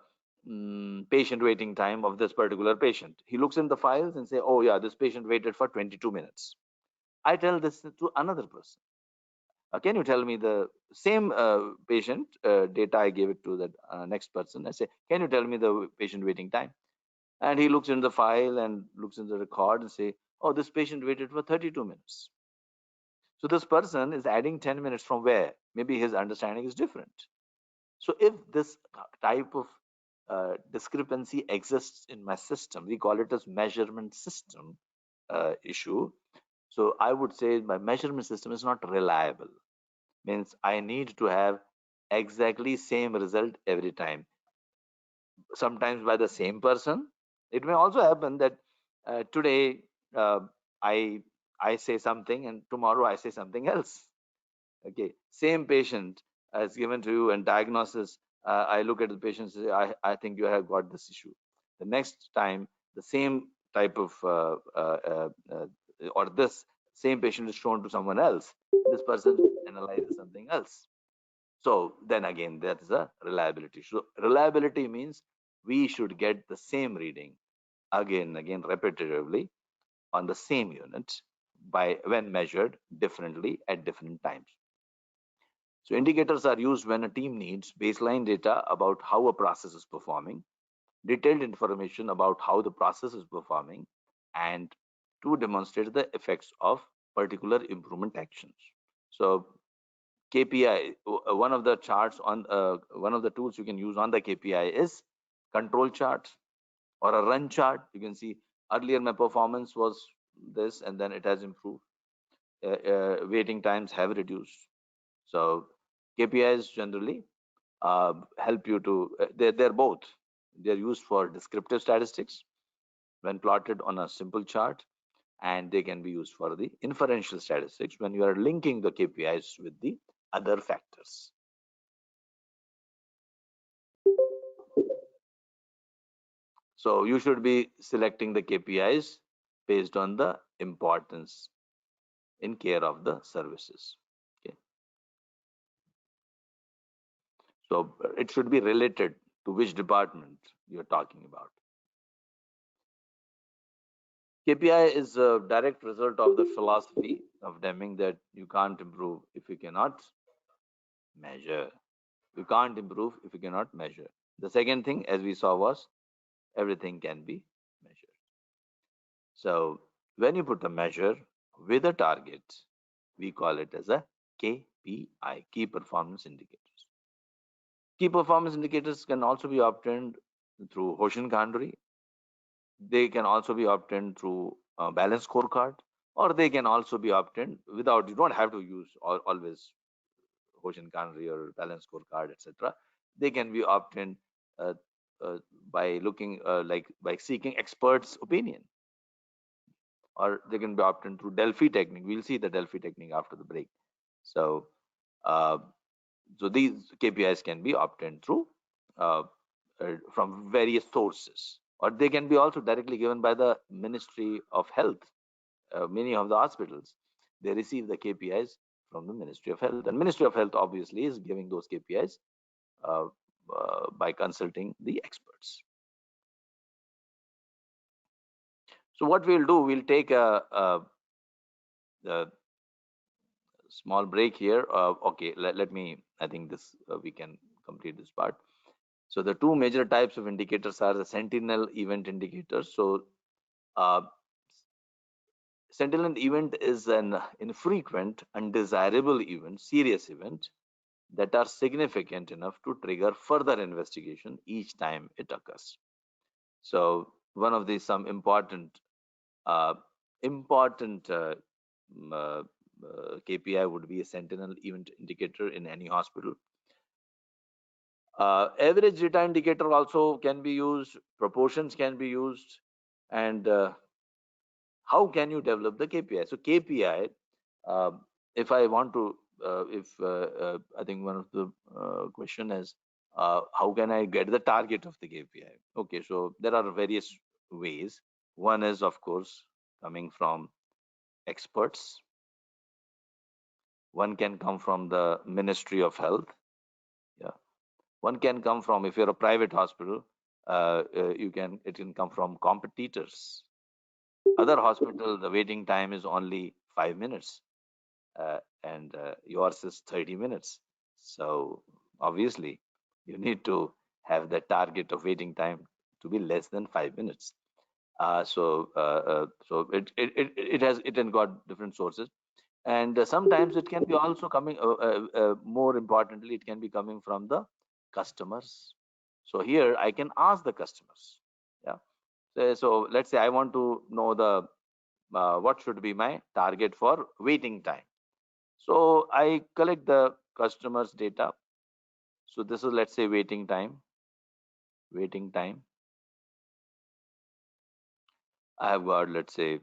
patient waiting time of this particular patient? He looks in the files and say, oh yeah, this patient waited for 22 minutes. I tell this to another person. Can you tell me the same patient data? I gave it to the next person. I say, can you tell me the patient waiting time? And he looks in the file and looks in the record and say, oh, this patient waited for 32 minutes. So this person is adding 10 minutes from where? Maybe his understanding is different. So if this type of discrepancy exists in my system, we call it as measurement system issue. So I would say my measurement system is not reliable. Means I need to have exactly same result every time, sometimes by the same person. It may also happen that today uh, i I say something and tomorrow I say something else. Okay, same patient is given to you and diagnosis, I look at the patient and say, I think you have got this issue. The next time the same type of or this same patient is shown to someone else, this person analyzes something else. So then again, that is a reliability. So reliability means we should get the same reading again and again repetitively on the same unit by when measured differently at different times. So indicators are used when a team needs baseline data about how a process is performing, detailed information about how the process is performing, and to demonstrate the effects of particular improvement actions. So KPI, one of the charts on one of the tools you can use on the KPI is control chart or a run chart. You can see earlier my performance was this and then it has improved. Waiting times have reduced. So KPIs generally help you to, they're both. They're used for descriptive statistics when plotted on a simple chart, and they can be used for the inferential statistics when you are linking the KPIs with the other factors. So you should be selecting the KPIs based on the importance in care of the services. Okay. So it should be related to which department you're talking about. KPI is a direct result of the philosophy of Deming that you can't improve if you cannot measure. You can't improve if you cannot measure. The second thing, as we saw, was everything can be measured. So when you put a measure with a target, we call it as a KPI, key performance indicators. Key performance indicators can also be obtained through Hoshin Kanri. They can also be obtained through a balance scorecard, or they can also be obtained without, you don't have to use always Hoshin Kanri or balance scorecard, etc. They can be obtained by looking by seeking experts' opinion, or they can be obtained through Delphi technique. We'll see the Delphi technique after the break. So, uh, so these KPIs can be obtained through uh, from various sources, or they can be also directly given by the Ministry of Health. Many of the hospitals, they receive the KPIs from the Ministry of Health, and Ministry of Health obviously is giving those KPIs uh, by consulting the experts. So what we'll do, we'll take a small break here. Okay, let me, I think this, we can complete this part. So the two major types of indicators are the sentinel event indicators. So uh, sentinel event is an infrequent, undesirable event, serious event that are significant enough to trigger further investigation each time it occurs. So one of the some important uh, important KPI would be a sentinel event indicator in any hospital. Average data indicator also can be used, proportions can be used, and how can you develop the KPI? So KPI, if I want to, I think one of the question is, how can I get the target of the KPI? Okay, so there are various ways. One is, of course, coming from experts. One can come from the Ministry of Health. Yeah. One can come from, if you're a private hospital, it can come from competitors. Other hospital, the waiting time is only 5 minutes, and yours is 30 minutes. So obviously, you need to have the target of waiting time to be less than 5 minutes. So it has got different sources, and sometimes it can be also coming. More importantly, it can be coming from the customers. So here I can ask the customers. Yeah. So let's say I want to know the what should be my target for waiting time. So I collect the customers data. So this is, let's say, waiting time. Waiting time. I have got, let's say,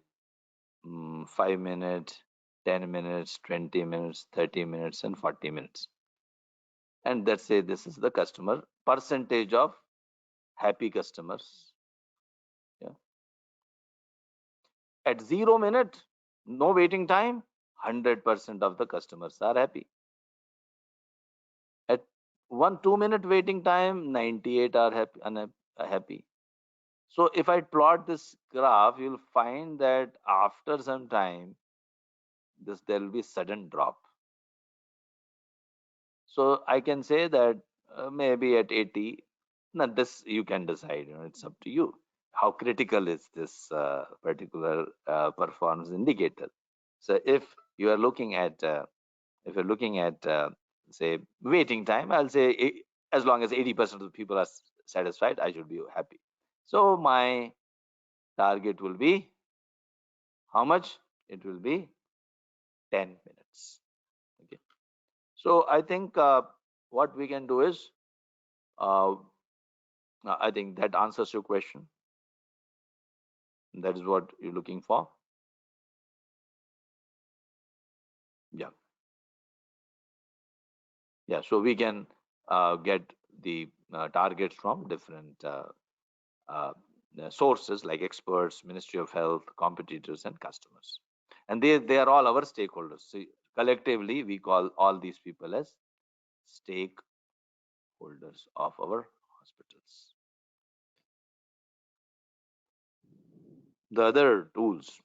5 minutes, 10 minutes, 20 minutes, 30 minutes, and 40 minutes. And let's say this is the customer percentage of happy customers. Yeah. At 0 minute, no waiting time, 100% of the customers are happy. At 1 2 minute waiting time, 98 are happy. So if I plot this graph, you'll find that after some time, there will be sudden drop. So I can say that maybe at 80, now this you can decide, it's up to you. How critical is this particular performance indicator? So if you are looking at, say, waiting time, I'll say as long as 80% of the people are satisfied, I should be happy. So my target will be how much? It will be 10 minutes. Okay. So I think what we can do is, uh, I think that answers your question. That is what you're looking for. Yeah. Yeah. So we can get the targets from different uh, sources like experts, Ministry of Health, competitors, and customers. And they are all our stakeholders. So collectively, we call all these people as stakeholders of our hospitals. The other tools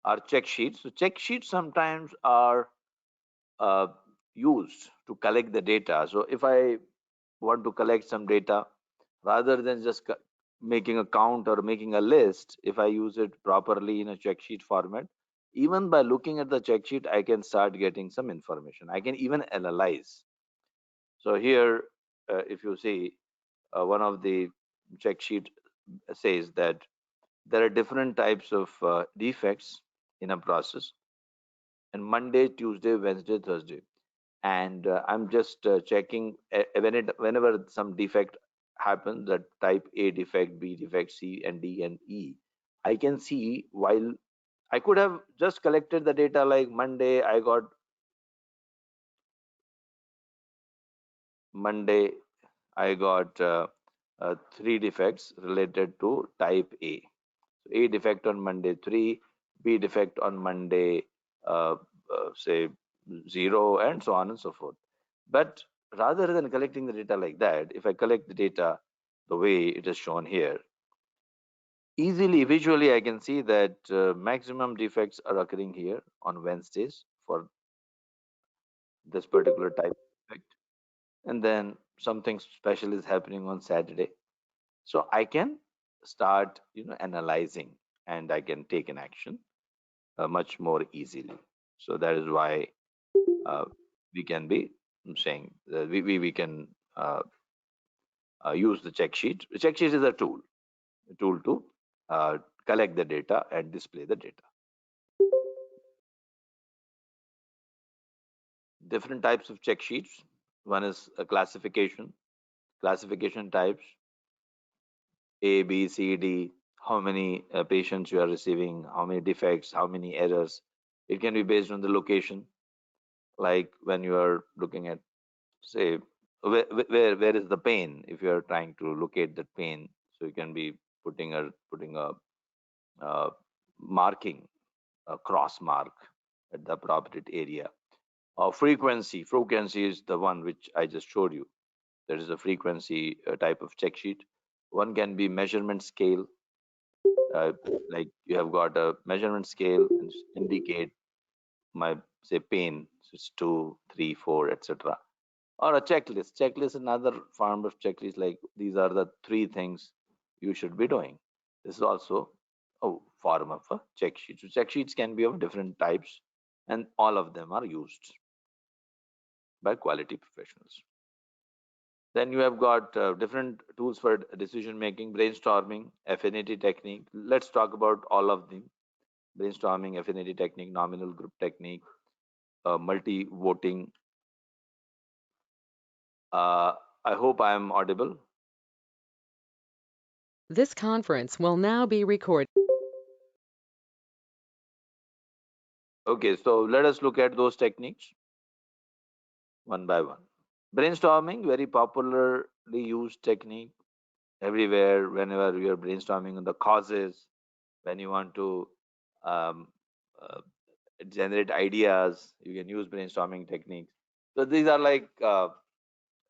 are check sheets. So check sheets sometimes are uh, used to collect the data. So if I want to collect some data, rather than just making a count or making a list, if I use it properly in a check sheet format, even by looking at the check sheet, I can start getting some information. I can even analyze. So here, if you see, one of the check sheet says that there are different types of defects in a process, and Monday, Tuesday, Wednesday, Thursday, and I'm just checking whenever some defect happens, that type A defect, B defect, C and D and E, I can see while I could have just collected the data like Monday, I got 3 defects related to type A. So A defect on Monday 3, B defect on Monday uh, say 0, and so on and so forth. But rather than collecting the data like that, if I collect the data the way it is shown here, easily visually I can see that maximum defects are occurring here on Wednesdays for this particular type of defect, and then something special is happening on Saturday. So I can start analyzing, and I can take an action much more easily. So that is why uh, we can be saying that we can use the check sheet. The check sheet is a tool to uh, collect the data and display the data. Different types of check sheets. One is a classification types: A, B, C, D. How many patients you are receiving, how many defects, how many errors. It can be based on the location, like when you are looking at, say, where is the pain, if you are trying to locate that pain. So you can be putting a marking, a cross mark at the appropriate area. Frequency is the one which I just showed you. There is a frequency type of check sheet. One can be measurement scale, uh, like you have got a measurement scale and indicate my, say, pain, so it's 2, 3, 4, etc. Or a checklist is another form of checklist, like these are the 3 things you should be doing. This is also a form of a check sheet. So check sheets can be of different types, and all of them are used by quality professionals. Then you have got different tools for decision making: brainstorming, affinity technique. Let's talk about all of them: brainstorming, affinity technique, nominal group technique, multi voting. uh, I hope I am audible. This conference will now be recorded. Okay, so let us look at those techniques one by one. Brainstorming, very popularly used technique everywhere. Whenever you are brainstorming on the causes, when you want to um, uh, generate ideas, you can use brainstorming techniques. So these are like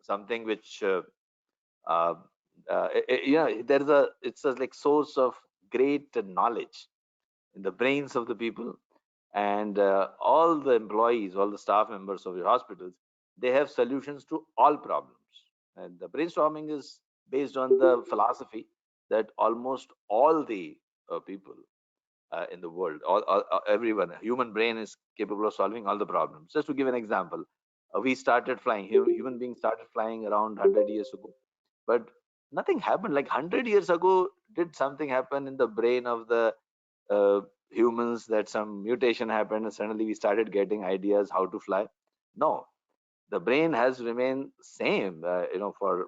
something which uh, there's a it's a like source of great knowledge in the brains of the people, and all the employees, all the staff members of your hospitals, they have solutions to all problems. And the brainstorming is based on the philosophy that almost all the people in the world, everyone, human brain is capable of solving all the problems. Just to give an example, we started flying. Human beings started flying around 100 years ago, but nothing happened. Like 100 years ago, did something happen in the brain of the uh, humans, that some mutation happened and suddenly we started getting ideas how to fly? No, the brain has remained same, for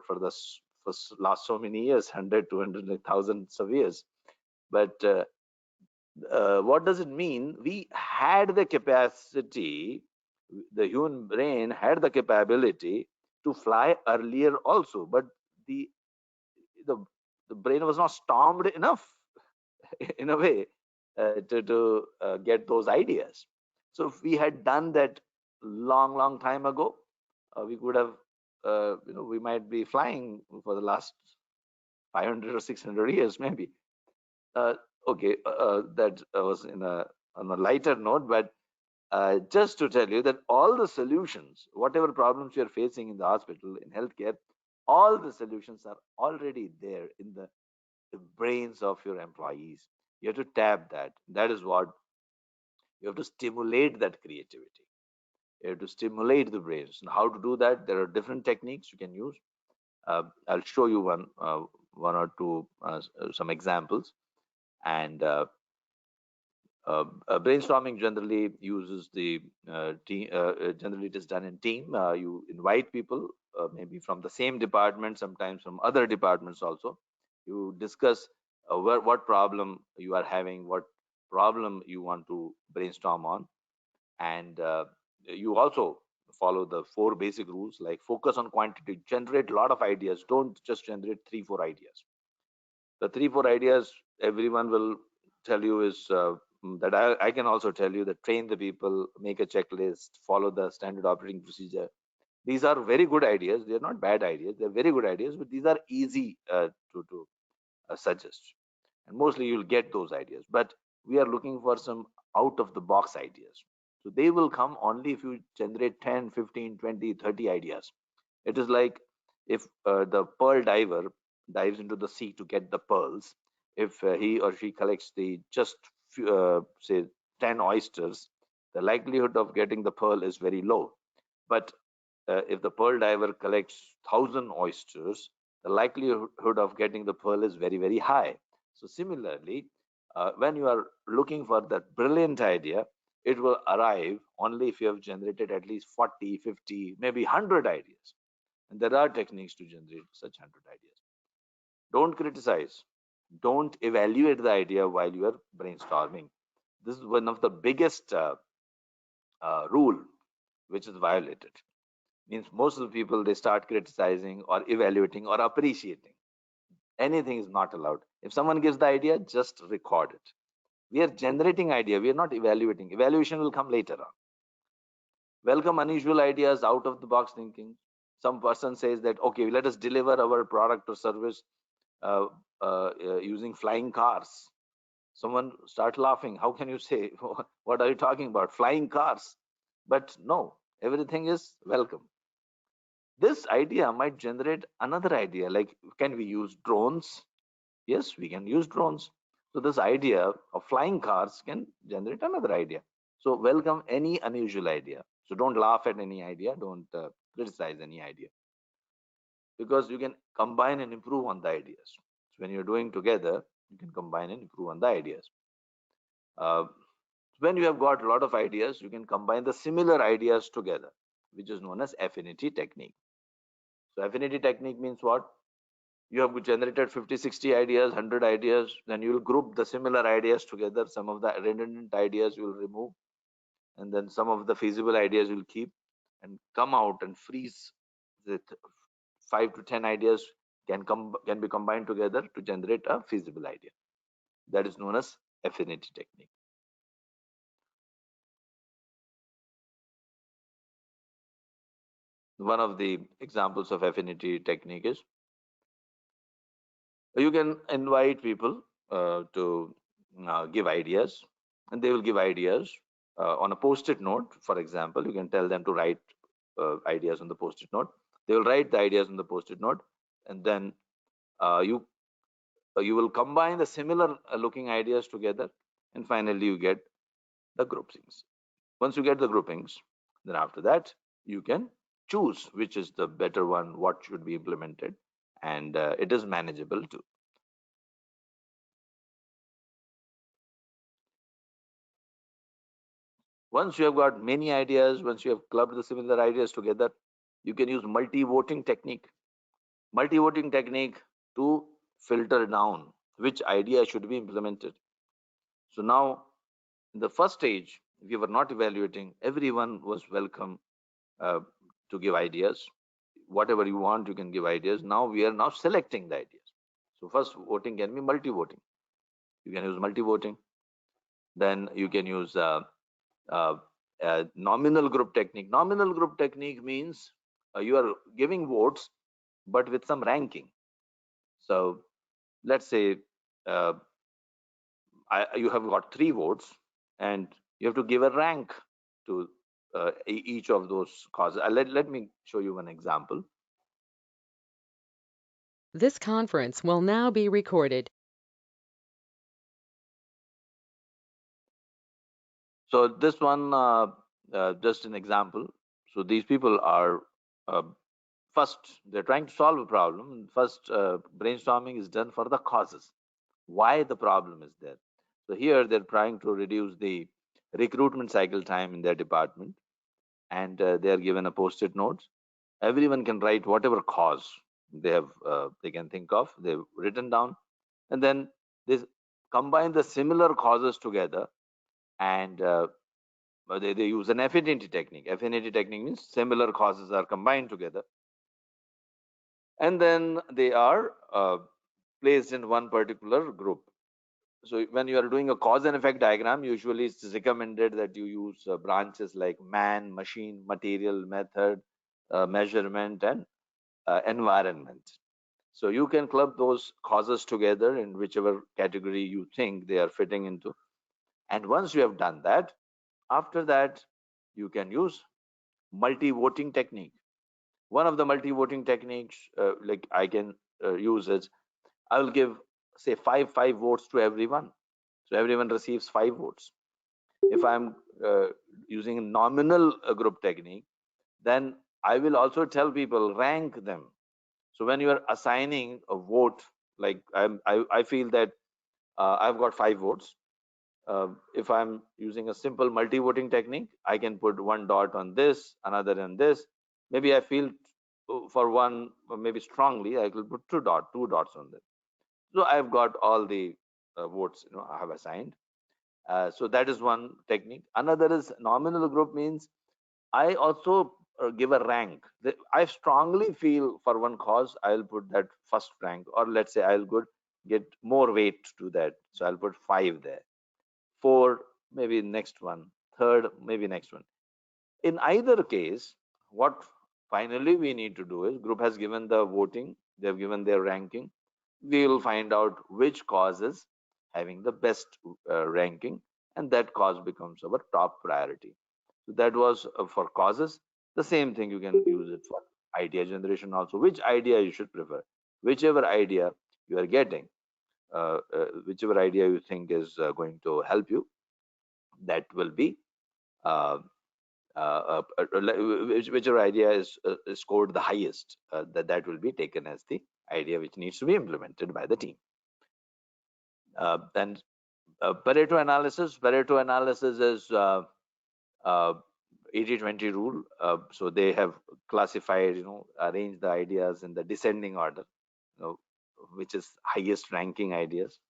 last so many years, 100, 200, like thousands of years. But what does it mean? We had the capacity, the human brain had the capability to fly earlier also, but the the, the brain was not stormed enough in a way to get those ideas. So if we had done that long time ago, we could have, we might be flying for the last 500 or 600 years, maybe. Uh, okay, that was in a on a lighter note, but just to tell you that all the solutions, whatever problems you're facing in the hospital, in healthcare, all the solutions are already there in the brains of your employees. You have to tap that. That is what you have to stimulate, that creativity. You have to stimulate the brains. And how to do that? There are different techniques you can use. I'll show you one or two some examples, and Brainstorming generally uses the team. Generally, it is done in team. You invite people, maybe from the same department, sometimes from other departments also. You discuss what problem you are having, what problem you want to brainstorm on, and you also follow the 4 basic rules, like focus on quantity, generate a lot of ideas, don't just generate 3-4 ideas. The 3-4 ideas everyone will tell you is that I can also tell you that train the people, make a checklist, follow the standard operating procedure. These are very good ideas. They're not bad ideas. They're very good ideas, but these are easy to suggest. And mostly you'll get those ideas. But we are looking for some out of the box ideas. So they will come only if you generate 10, 15, 20, 30 ideas. It is like if the pearl diver dives into the sea to get the pearls. If he or she collects the just say 10 oysters, the likelihood of getting the pearl is very low. But if the pearl diver collects 1,000 oysters, the likelihood of getting the pearl is very, very high. So similarly, when you are looking for that brilliant idea, it will arrive only if you have generated at least 40, 50, maybe 100 ideas. And there are techniques to generate such 100 ideas. Don't criticize. Don't evaluate the idea while you are brainstorming. This is one of the biggest rule which is violated. Means most of the people, they start criticizing or evaluating or appreciating. Anything is not allowed. If someone gives the idea, just record it. We are generating idea. We are not evaluating. Evaluation will come later on. Welcome unusual ideas, out of the box thinking. Some person says that, okay, let us deliver our product or service using flying cars. Someone start laughing. How can you say, what are you talking about? Flying cars. But no, everything is welcome. This idea might generate another idea, like, can we use drones? Yes, we can use drones. So this idea of flying cars can generate another idea. So welcome any unusual idea. So don't laugh at any idea, don't criticize any idea, because you can combine and improve on the ideas. So when you're doing together, you can combine and improve on the ideas. When you have got a lot of ideas, you can combine the similar ideas together, which is known as affinity technique. So affinity technique means what? You have generated 50, 60 ideas, 100 ideas, then you will group the similar ideas together. Some of the redundant ideas you will remove, and then some of the feasible ideas you will keep, and come out and freeze the 5 to 10 ideas can be combined together to generate a feasible idea. That is known as affinity technique. One of the examples of affinity technique is, you can invite people to give ideas, and they will give ideas on a post-it note. For example, you can tell them to write ideas on the post-it note. They will write the ideas on the post-it note, and then you will combine the similar looking ideas together, and finally you get the groupings. Once you get the groupings, then after that you can choose which is the better one, what should be implemented, and it is manageable too. Once you have got many ideas, once you have clubbed the similar ideas together, you can use multi-voting technique. Multi-voting technique to filter down which idea should be implemented. So now, in the first stage, we were not evaluating. Everyone was welcome to give ideas. Whatever you want, you can give ideas. Now we are now selecting the ideas. So first voting can be multi-voting. You can use multi-voting. Then you can use nominal group technique. Nominal group technique means you are giving votes, but with some ranking. So let's say you have got 3 votes, and you have to give a rank to each of those causes. Let me show you one example. This conference will now be recorded. So this one, just an example. So these people are first, they're trying to solve a problem. First, brainstorming is done for the causes, why the problem is there. So here they're trying to reduce the recruitment cycle time in their department, and they are given a post-it note. Everyone can write whatever cause they can think of. They've written down, and then they combine the similar causes together, and they use an affinity technique. Affinity technique means similar causes are combined together, and then they are placed in one particular group. So when you are doing a cause and effect diagram, usually it's recommended that you use branches like man, machine, material, method, measurement, and environment. So you can club those causes together in whichever category you think they are fitting into. And once you have done that, after that, you can use multi-voting technique. One of the multi-voting techniques, like I can use is, I will give, say, five votes to everyone. So everyone receives 5 votes. If I'm using a nominal group technique, then I will also tell people rank them. So when you are assigning a vote, like I feel that I've got 5 votes. If I'm using a simple multi-voting technique, I can put one dot on this, another on this. Maybe I feel for one, maybe strongly, I will put two dots on this. So I've got all the votes, I have assigned. So that is one technique. Another is nominal group, means I also give a rank. I strongly feel for one cause, I'll put that first rank, or let's say I'll get more weight to that. So I'll put 5 there. 4, maybe next one. Third, maybe next one. In either case, what finally we need to do is, group has given the voting, they've given their ranking. We will find out which cause is having the best ranking, and that cause becomes our top priority. So that was for causes. The same thing you can use it for idea generation also. Which idea you should prefer? Whichever idea you are getting, whichever idea you think is going to help you, that will be uh, whichever idea is scored the highest, that will be taken as the idea which needs to be implemented by the team. Then Pareto analysis. Pareto analysis is 80-20 rule. So they have classified, arranged the ideas in the descending order, which is highest ranking ideas,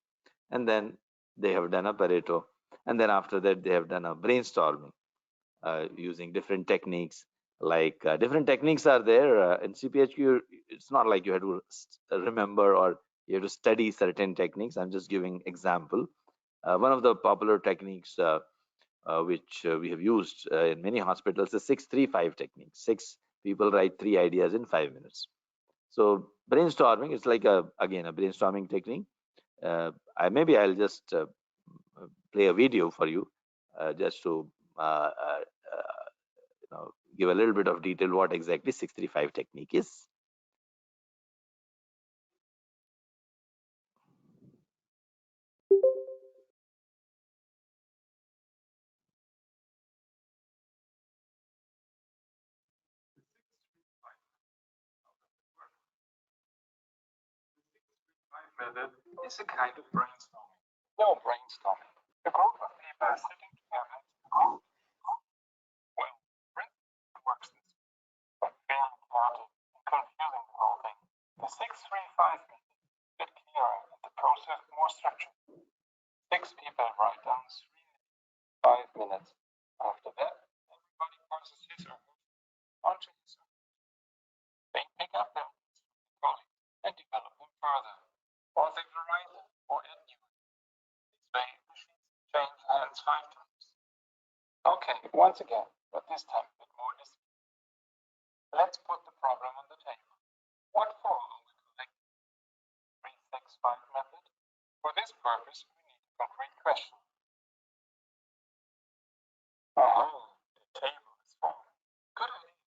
and then they have done a Pareto, and then after that they have done a brainstorming using different techniques. Like different techniques are there in CPHQ. It's not like you have to remember or you have to study certain techniques. I'm just giving example. One of the popular techniques which we have used in many hospitals is 6-3-5 technique. 6 people write 3 ideas in 5 minutes. So brainstorming is like again a brainstorming technique. Maybe I'll just play a video for you, just to give a little bit of detail what exactly 6-3-5 technique is. Method is a kind of brainstorming. No brainstorming. A group of people are sitting together. Well, brainstorming works this way, but very chaotic and confusing the whole thing. The 6-3-5 method is a bit clearer and the process more structured. 6 people write down 3 minutes. After that, everybody passes his or her onto his or her. They pick up their colleagues and develop them further. Or they vary them or add new ones. This way, the sheets change hands 5 times. Okay, once again, but this time a bit more discipline. Let's put the problem on the table. What for are we collecting? 3-6-5 method? For this purpose, we need a concrete question. The table is formed. Good idea.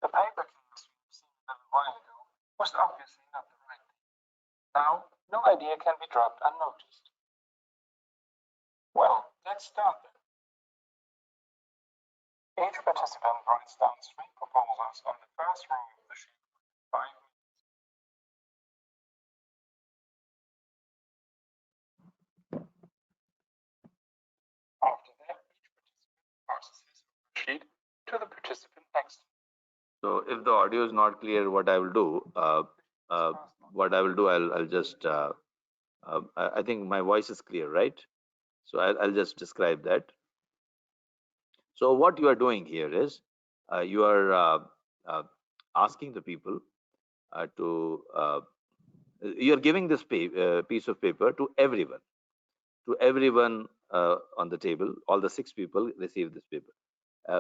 The paper chaos we've seen a little while ago was obviously not the right thing. Now, no idea can be dropped unnoticed. Well, let's start then. Each participant writes down 3 proposals on the first row of the sheet within 5 minutes. So if the audio is not clear, what I will do, I'll just, I think my voice is clear, right? So I'll just describe that. So what you are doing here is you are asking the people you're giving this piece of paper to everyone, on the table. All the 6 people receive this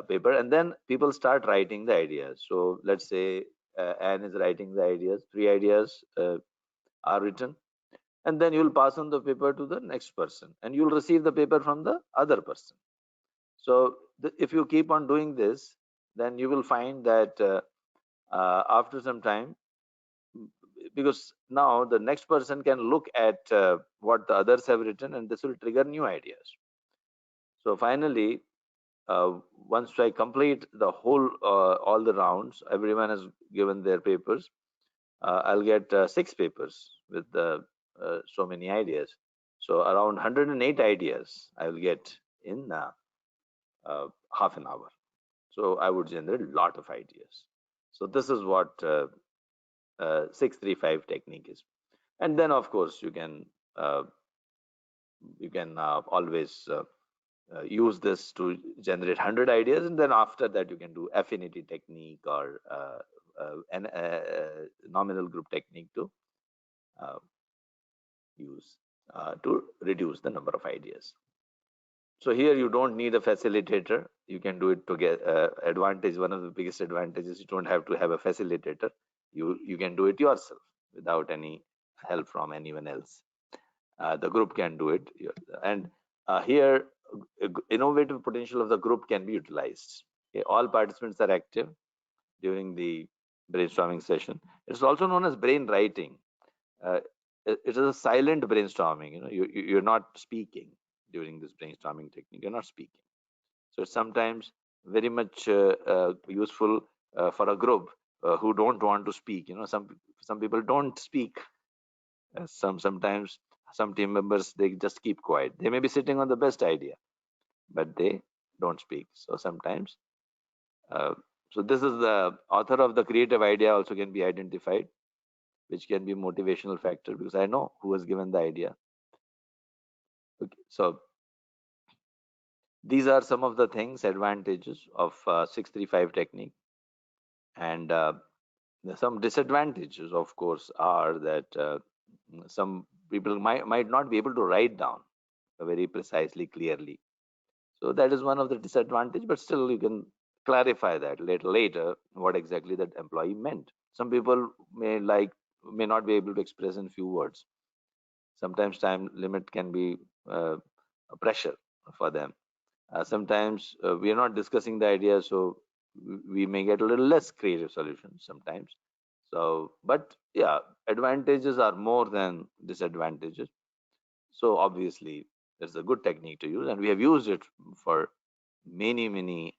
paper, and then people start writing the ideas. So let's say Anne is writing the ideas. 3 ideas are written, and then you'll pass on the paper to the next person, and you'll receive the paper from the other person. So if you keep on doing this, then you will find that after some time, because now the next person can look at what the others have written, and this will trigger new ideas. So finally, once I complete the whole all the rounds, everyone has given their papers. I'll get 6 papers with so many ideas. So around 108 ideas I will get in half an hour. So I would generate a lot of ideas. So this is what 635 technique is. And then of course you can always use this to generate 100 ideas, and then after that you can do affinity technique or nominal group technique to use to reduce the number of ideas. So here you don't need a facilitator. You can do it together. One of the biggest advantages, you don't have to have a facilitator. You can do it yourself without any help from anyone else. The group can do it, and here innovative potential of the group can be utilized. Okay, all participants are active during the brainstorming session. It's also known as brain writing. It is a silent brainstorming. You're not speaking during this brainstorming technique. You're not speaking. So it's sometimes very much useful for a group who don't want to speak. Some people don't speak. Sometimes some team members, they just keep quiet. They may be sitting on the best idea, but they don't speak. So sometimes, so this is the author of the creative idea also can be identified, which can be a motivational factor, because I know who has given the idea. Okay, so these are some of the advantages of 635 technique. And some disadvantages, of course, are that some people might not be able to write down very precisely, clearly. So that is one of the disadvantage, but still you can clarify that later what exactly that employee meant. Some people may not be able to express in few words. Sometimes time limit can be a pressure for them. Sometimes we are not discussing the idea, so we may get a little less creative solutions sometimes. So, but yeah, advantages are more than disadvantages. So obviously, it's a good technique to use, and we have used it for many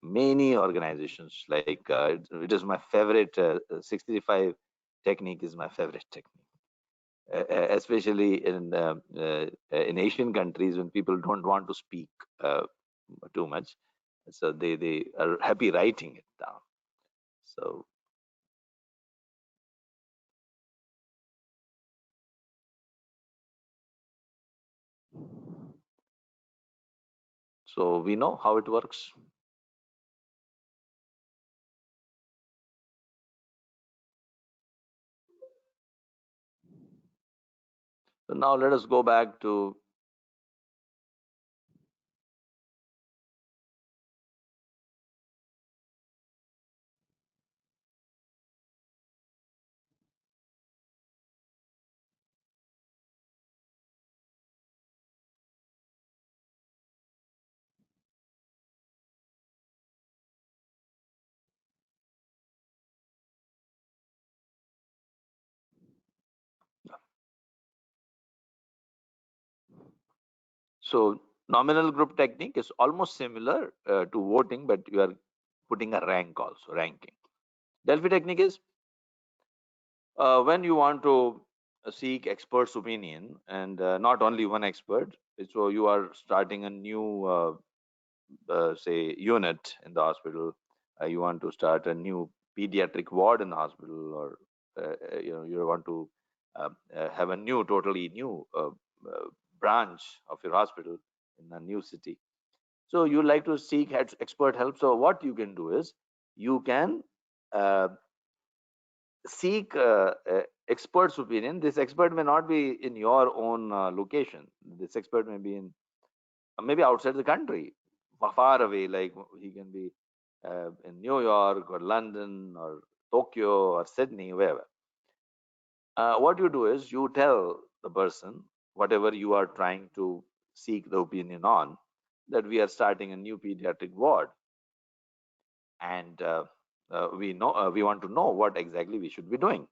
organizations. Like it is my favorite. 635 technique is my favorite technique, especially in Asian countries when people don't want to speak too much, so they are happy writing it down. So we know how it works. So now let us go back to so nominal group technique is almost similar to voting, but you are putting a ranking. Delphi technique is when you want to seek experts' opinion, and not only one expert. So you are starting a new say unit in the hospital, you want to start a new pediatric ward in the hospital, or you want to have a totally new branch of your hospital in a new city. So you like to seek expert help. So what you can do is you can uh, seek expert's opinion. This expert may not be in your own location. This expert may be in maybe outside the country, far away. Like he can be in New York or London or Tokyo or Sydney, wherever. What you do is you tell the person whatever you are trying to seek the opinion on, that we are starting a new pediatric ward, and we want to know what exactly we should be doing,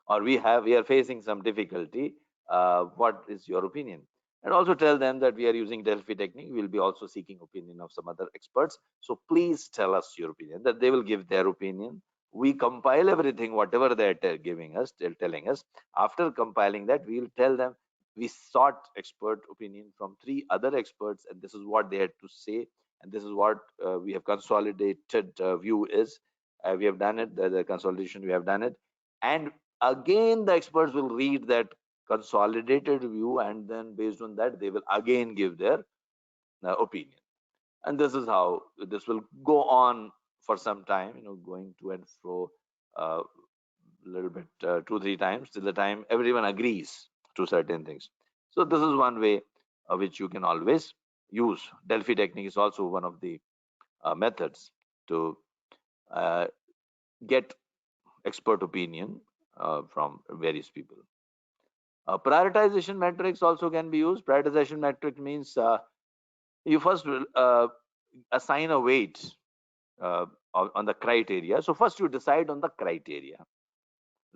or we are facing some difficulty. What is your opinion? And also tell them that we are using Delphi technique. We'll be also seeking opinion of some other experts. So please tell us your opinion. That they will give their opinion. We compile everything, whatever they're giving us, they're telling us. After compiling that, we'll tell them we sought expert opinion from 3 other experts, and this is what they had to say, and this is what we have consolidated view is. We have done it. The consolidation, we have done it, and again the experts will read that consolidated view, and then based on that they will again give their opinion. And this is how this will go on for some time, going to and fro a little bit, 2-3 times, till the time everyone agrees to certain things. So this is one way which you can always use. Delphi technique is also one of the methods to get expert opinion from various people. Prioritization metrics also can be used. Prioritization metric means you first will assign a weight on the criteria. So first you decide on the criteria.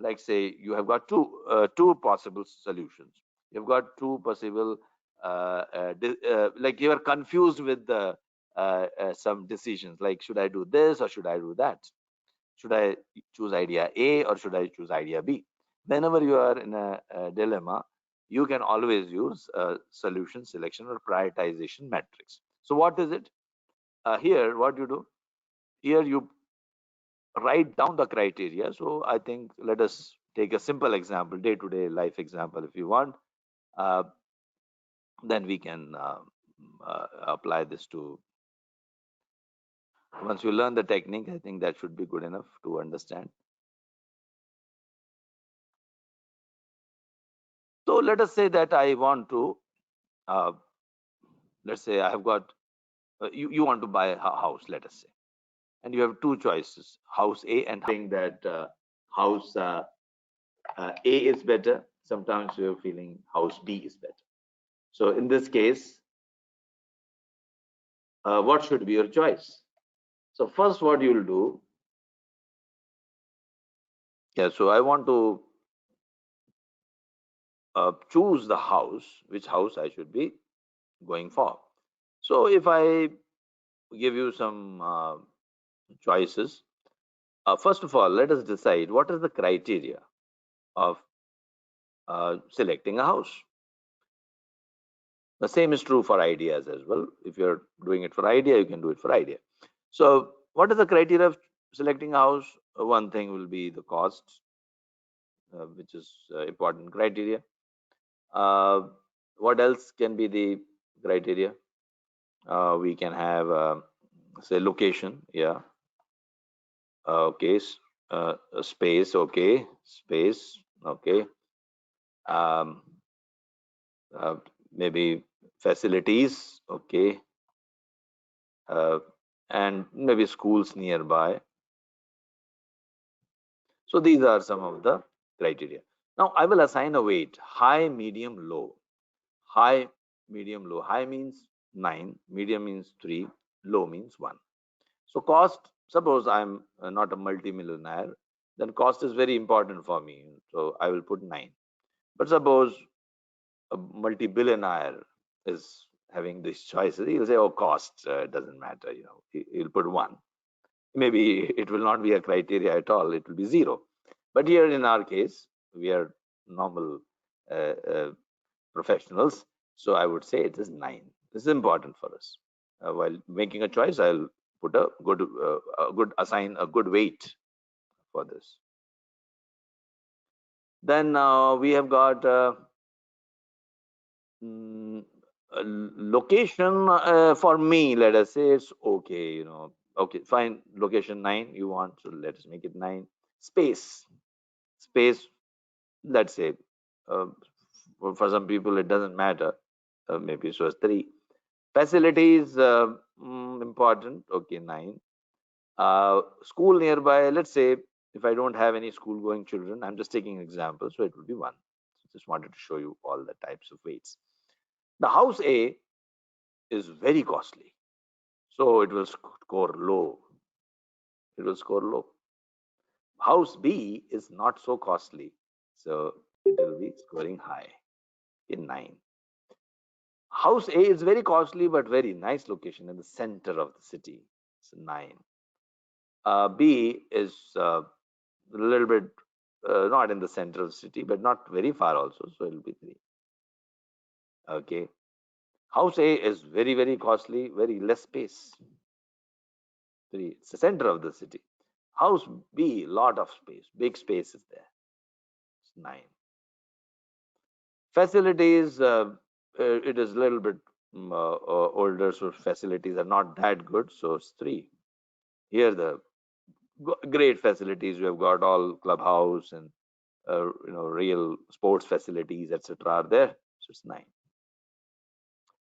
Like say you have got two possible solutions. You've got two possible like you are confused with the some decisions, like should I do this or should I do that? Should I choose idea A or should I choose idea B? Whenever you are in a dilemma, you can always use solution selection or prioritization matrix. So what is it? Here, what you do? Here you write down the criteria. So I think let us take a simple example, day-to-day life example, if you want. Uh, then we can apply this to. Once you learn the technique, I think that should be good enough to understand. So let us say that I want to, let's say I have got, you want to buy a house, let us say, and you have two choices, house A and think that house A is better. Sometimes you're feeling house B is better. So in this case, what should be your choice? So first what you will do, so I want to choose the house, which house I should be going for. So if I give you some choices, first of all, let us decide what is the criteria of selecting a house. The same is true for ideas as well. If you're doing it for idea, you can do it for idea. So what is the criteria of selecting a house? One thing will be the cost, which is important criteria. What else can be the criteria? We can have, say, location. Yeah. Okay. Space. Okay. Space. Okay. Um, maybe facilities. Okay. And maybe schools nearby. So these are some of the criteria. Now I will assign a weight: high, medium, low. High, medium, low. High means 9, medium means 3, low means 1. So cost, suppose I'm not a multimillionaire, then cost is very important for me. So I will put 9. But suppose a multi-billionaire is having these choices, he'll say, oh, cost doesn't matter. He'll put 1. Maybe it will not be a criteria at all. It will be 0. But here in our case, we are normal professionals. So I would say it is 9. This is important for us. While making a choice, I'll put a good assign a good weight for this. Then we have got location. For me, let us say it's okay, okay, fine, location 9 you want, so let us make it 9. Space, let's say, uh, for some people it doesn't matter, maybe so as 3. Facilities, important, okay, 9. School nearby, let's say if I don't have any school going children, I'm just taking an example, so it would be 1. Just wanted to show you all the types of weights. The house A is very costly, so it will score low. It will score low. House B is not so costly, so it will be scoring high in 9. House A is very costly but very nice location in the center of the city. It's 9. B is a little bit not in the center of the city, but not very far also, so it will be 3. Okay. House A is very, very costly, very less space. 3. It's the center of the city. House B, lot of space, big space is there. It's 9. Facilities, it is a little bit older, so facilities are not that good, so it's 3. Here the great facilities, you have got all clubhouse and real sports facilities, etc. are there, so it's 9.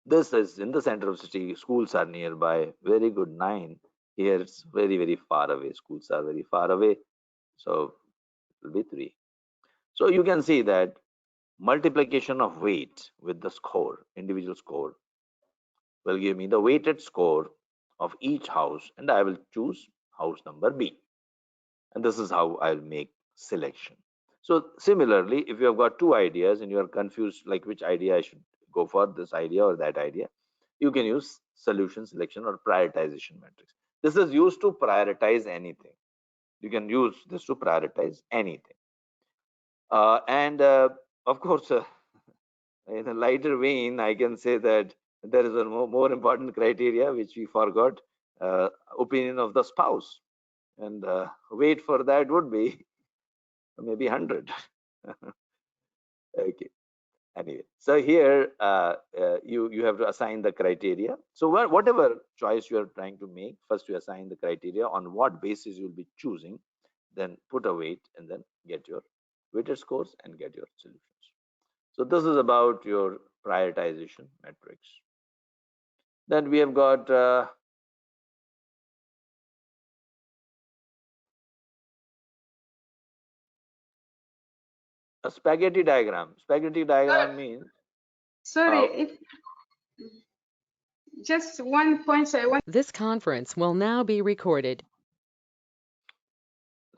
This is in the center of city, schools are nearby, very good, 9. Here it's very, very far away, schools are very far away, so it will be 3. So you can see that multiplication of weight with the score, individual score, will give me the weighted score of each house, and I will choose house number B. And this is how I'll make selection. So similarly, if you have got 2 ideas and you are confused like which idea I should go for, this idea or that idea, you can use solution selection or prioritization matrix. This is used to prioritize anything. You can use this to prioritize anything. And of course, in a lighter vein, I can say that there is a more important criteria which we forgot, opinion of the spouse. And weight for that would be maybe 100. Okay. Anyway, so here you have to assign the criteria. So whatever choice you are trying to make, first you assign the criteria on what basis you'll be choosing, then put a weight and then get your weighted scores and get your solutions. So this is about your prioritization matrix. Then we have got a spaghetti diagram. Spaghetti diagram means Sorry, if just one point I want. This conference will now be recorded.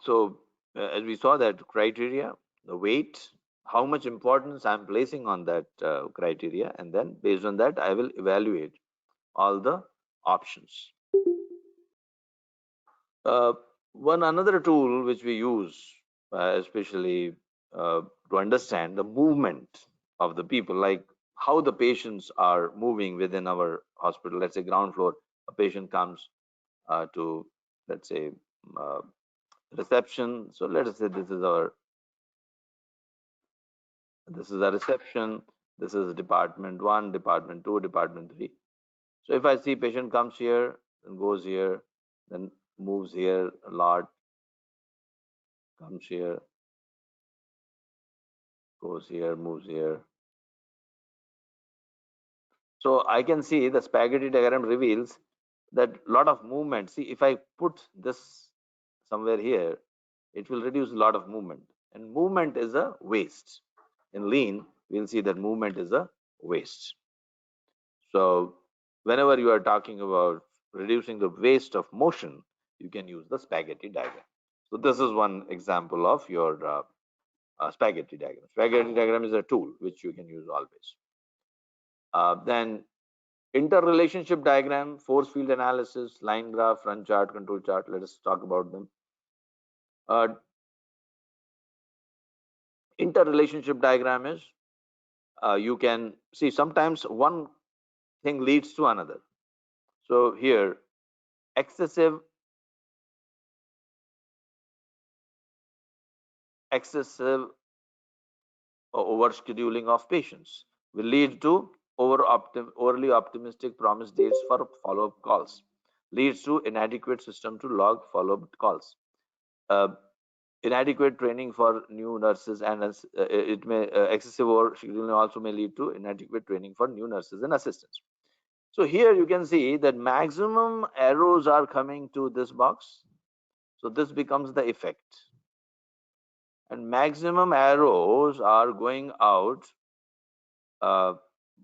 so as we saw that criteria, the weight, how much importance I'm placing on that criteria, and then based on that I will evaluate all the options. One another tool which we use, especially to understand the movement of the people, like how the patients are moving within our hospital. Let's say ground floor, a patient comes to, let's say, reception. So let us say this is a reception. This is department 1, department 2, department 3. So if I see patient comes here and goes here, then moves here a lot, comes here, goes here, moves here. So I can see the spaghetti diagram reveals that lot of movement. See, if I put this somewhere here, it will reduce a lot of movement. And movement is a waste. In lean, we'll see that movement is a waste. So whenever you are talking about reducing the waste of motion, you can use the spaghetti diagram. So this is one example of your spaghetti diagram. Spaghetti diagram is a tool which you can use always. Then interrelationship diagram, force field analysis, line graph, run chart, control chart. Let us talk about them. Interrelationship diagram is you can see sometimes one thing leads to another. So here excessive overscheduling of patients will lead to overly optimistic promise dates for follow-up calls, leads to inadequate system to log follow-up calls, inadequate training for new nurses, and it may excessive overscheduling also may lead to inadequate training for new nurses and assistants. So here you can see that maximum arrows are coming to this box. So this becomes the effect. And maximum arrows are going out.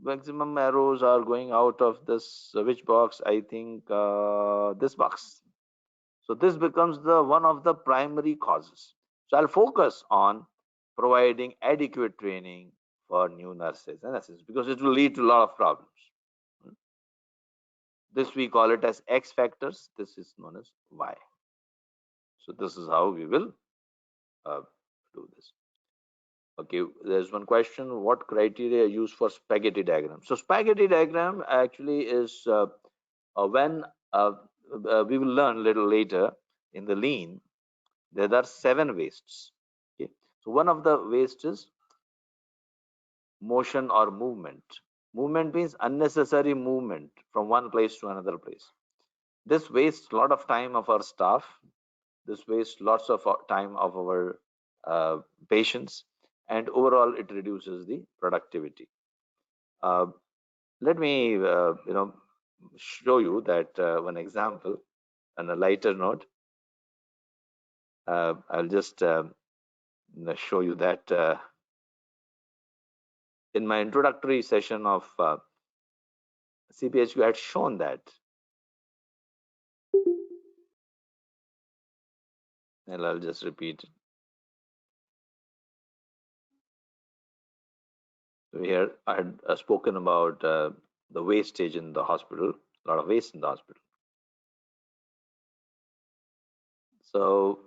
Maximum arrows are going out of this, which box? I think this box. So this becomes the one of the primary causes. So I'll focus on providing adequate training for new nurses and assistants because it will lead to a lot of problems. This we call it as X factors. This is known as Y. So this is how we will do this. Okay, there's one question: what criteria are used for spaghetti diagram? So spaghetti diagram actually is when we will learn a little later in the lean. There are 7 wastes. Okay, so one of the wastes is motion or movement. Movement means unnecessary movement from one place to another place. This wastes a lot of time of our staff. This wastes lots of time of our patients, and overall it reduces the productivity. Let me show you that one example on a lighter note. I'll just show you that in my introductory session of CPHQ, I had shown that. And I'll just repeat. So here I had spoken about the wastage in the hospital, a lot of waste in the hospital. So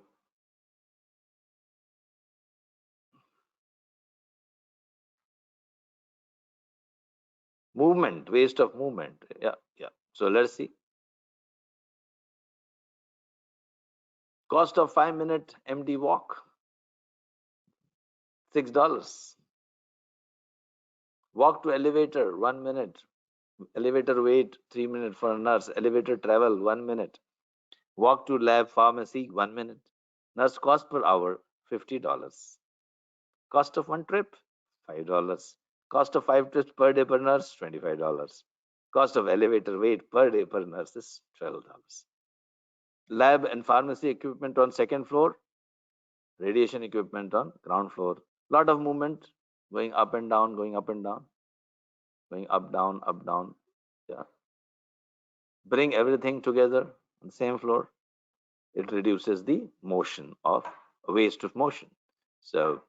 movement, waste of movement. Yeah. So let's see. Cost of 5-minute empty walk, $6. Walk to elevator, 1 minute. Elevator wait, 3 minutes for a nurse. Elevator travel, 1 minute. Walk to lab pharmacy, 1 minute. Nurse cost per hour, $50. Cost of one trip, $5. Cost of 5 trips per day per nurse, $25. Cost of elevator wait per day per nurse is $12. Lab and pharmacy equipment on 2nd floor, radiation equipment on ground floor. Lot of movement, going up and down, going up and down, going up, down, up, down. Yeah. Bring everything together on the same floor. It reduces the motion of waste of motion. So,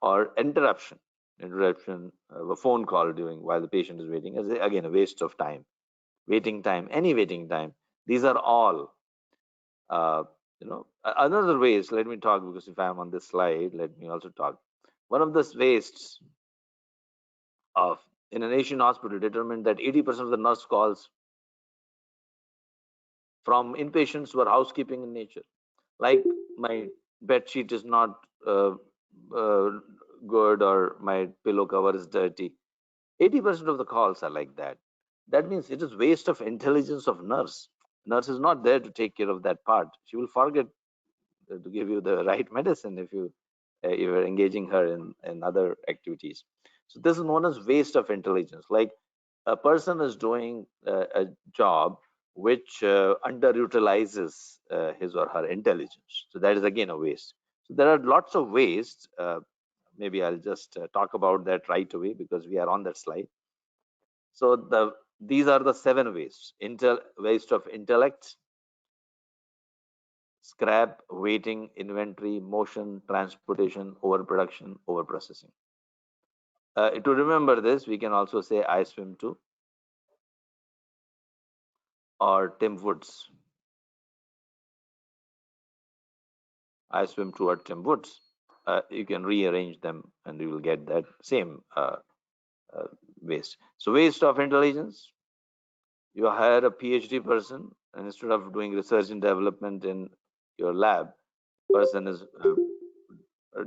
or interruption, a phone call during while the patient is waiting is again a waste of time. Waiting time, any waiting time. These are all another waste. Let me talk, because if I'm on this slide, let me also talk. One of the wastes of in an Asian hospital determined that 80% of the nurse calls from inpatients were housekeeping in nature, like my bed sheet is not good, or my pillow cover is dirty. 80% of the calls are like that. That means it is waste of intelligence of nurse. Nurse is not there to take care of that part. She will forget to give you the right medicine if you're engaging her in other activities. So this is known as waste of intelligence. Like a person is doing a job which underutilizes his or her intelligence. So that is again a waste. So there are lots of wastes. Maybe I'll just talk about that right away because we are on that slide. So these are the 7 wastes: waste of intellect, scrap, waiting, inventory, motion, transportation, overproduction, overprocessing. To remember this, we can also say I swim to, or Tim Woods. I swim to or Tim Woods. You can rearrange them and you will get that same waste. So waste of intelligence. You hire a PhD person And instead of doing research and development in your lab, person is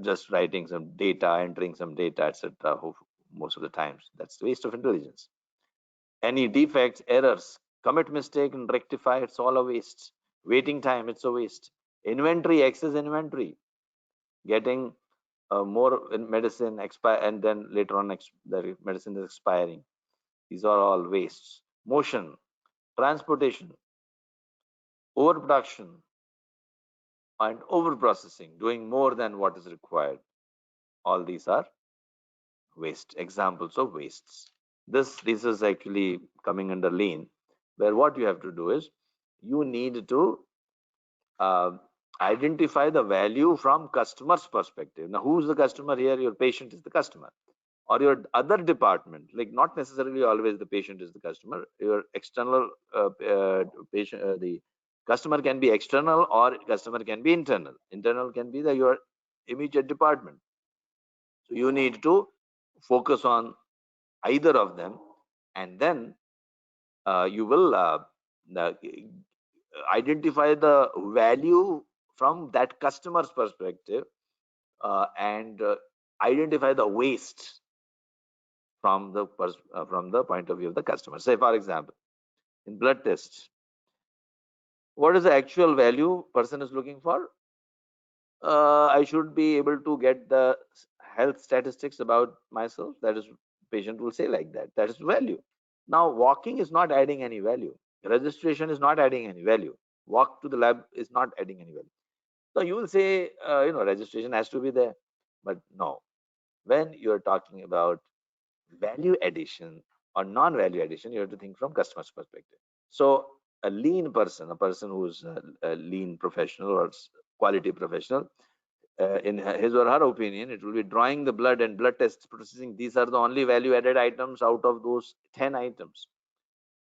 just writing some data, entering some data, etc. Most of the times, that's the waste of intelligence. Any defects, errors, commit mistake and rectify, it's all a waste. Waiting time, it's a waste. Inventory, excess inventory, getting more in medicine expire, and then later on the medicine is expiring. These are all wastes. Motion, transportation, overproduction, and overprocessing, doing more than what is required. All these are waste, examples of wastes. This is actually coming under lean, where what you have to do is you need to identify the value from customer's perspective. Now, who's the customer here? Your patient is the customer, or your other department. Like, not necessarily always the patient is the customer. Your external patient, the customer can be external, or customer can be internal. Internal can be your immediate department. So you need to focus on either of them, and then you will identify the value from that customer's perspective, and identify the waste from the point of view of the customer. Say, for example, in blood tests, what is the actual value person is looking for? I should be able to get the health statistics about myself. That is, patient will say like that. That is value. Now, walking is not adding any value. Registration is not adding any value. Walk to the lab is not adding any value. So you will say, registration has to be there. But no, when you're talking about value addition or non-value addition, you have to think from customer's perspective. So a lean person, a person who's a lean professional or quality professional, in his or her opinion, it will be drawing the blood and blood test processing. These are the only value-added items out of those 10 items.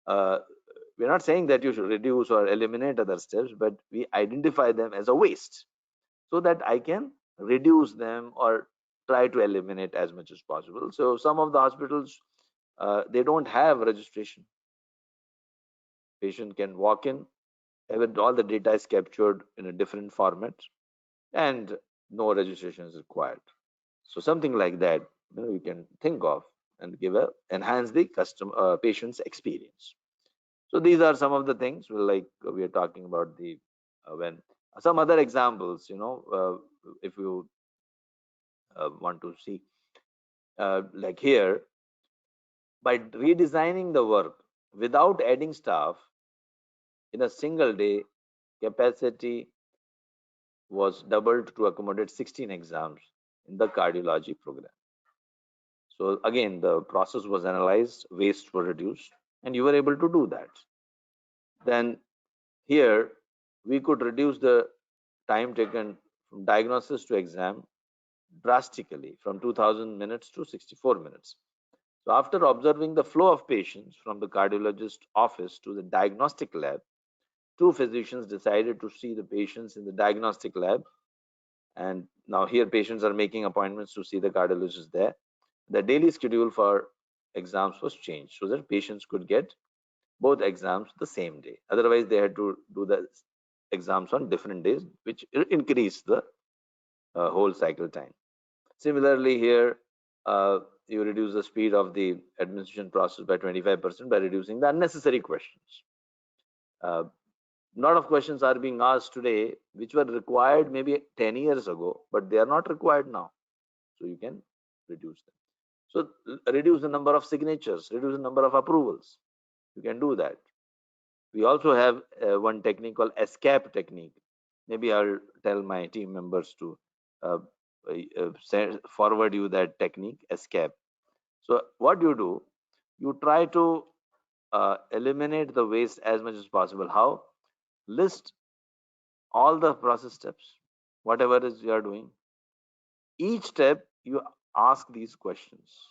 We're not saying that you should reduce or eliminate other steps, but we identify them as a waste so that I can reduce them or try to eliminate as much as possible. So some of the hospitals, they don't have registration. Patient can walk in, all the data is captured in a different format, and no registration is required. So something like that, you can think of and enhance the patient's experience. So these are some of the things we are talking about when some other examples, if you want to see, like here, by redesigning the work without adding staff, in a single day, capacity was doubled to accommodate 16 exams in the cardiology program. So again, the process was analyzed, waste were reduced, and you were able to do that. Then here, we could reduce the time taken from diagnosis to exam drastically, from 2000 minutes to 64 minutes. So after observing the flow of patients from the cardiologist office to the diagnostic lab, 2 physicians decided to see the patients in the diagnostic lab. And now here patients are making appointments to see the cardiologist there. The daily schedule for exams was changed so that patients could get both exams the same day. Otherwise, they had to do the exams on different days, which increased the whole cycle time. Similarly, here, you reduce the speed of the administration process by 25% by reducing the unnecessary questions. Lot of questions are being asked today which were required maybe 10 years ago, but they are not required now. So you can reduce them. So reduce the number of signatures, reduce the number of approvals. You can do that. We also have one technique called ESCAP technique. Maybe I'll tell my team members to forward you that technique, ESCAP. So what you do, you try to eliminate the waste as much as possible. How? List all the process steps, whatever is you are doing. Each step you ask these questions.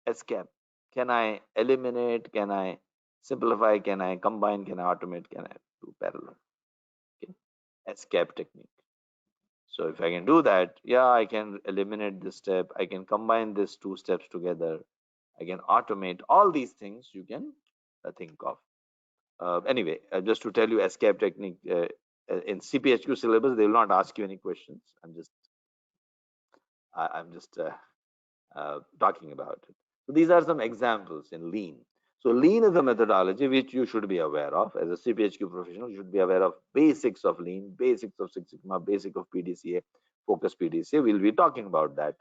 ESCAP. Can I eliminate? Can I simplify? Can I combine? Can I automate? Can I do parallel? Okay. ESCAP technique. So if I can do that, yeah, I can eliminate this step. I can combine these 2 steps together. I can automate all these things you can think of. Anyway, just to tell you, escape technique in CPHQ syllabus, they will not ask you any questions. I'm just talking about it. So these are some examples in lean. So lean is a methodology which you should be aware of as a CPHQ professional. You should be aware of basics of lean, basics of Six Sigma, basic of PDCA, focus PDCA. We'll be talking about that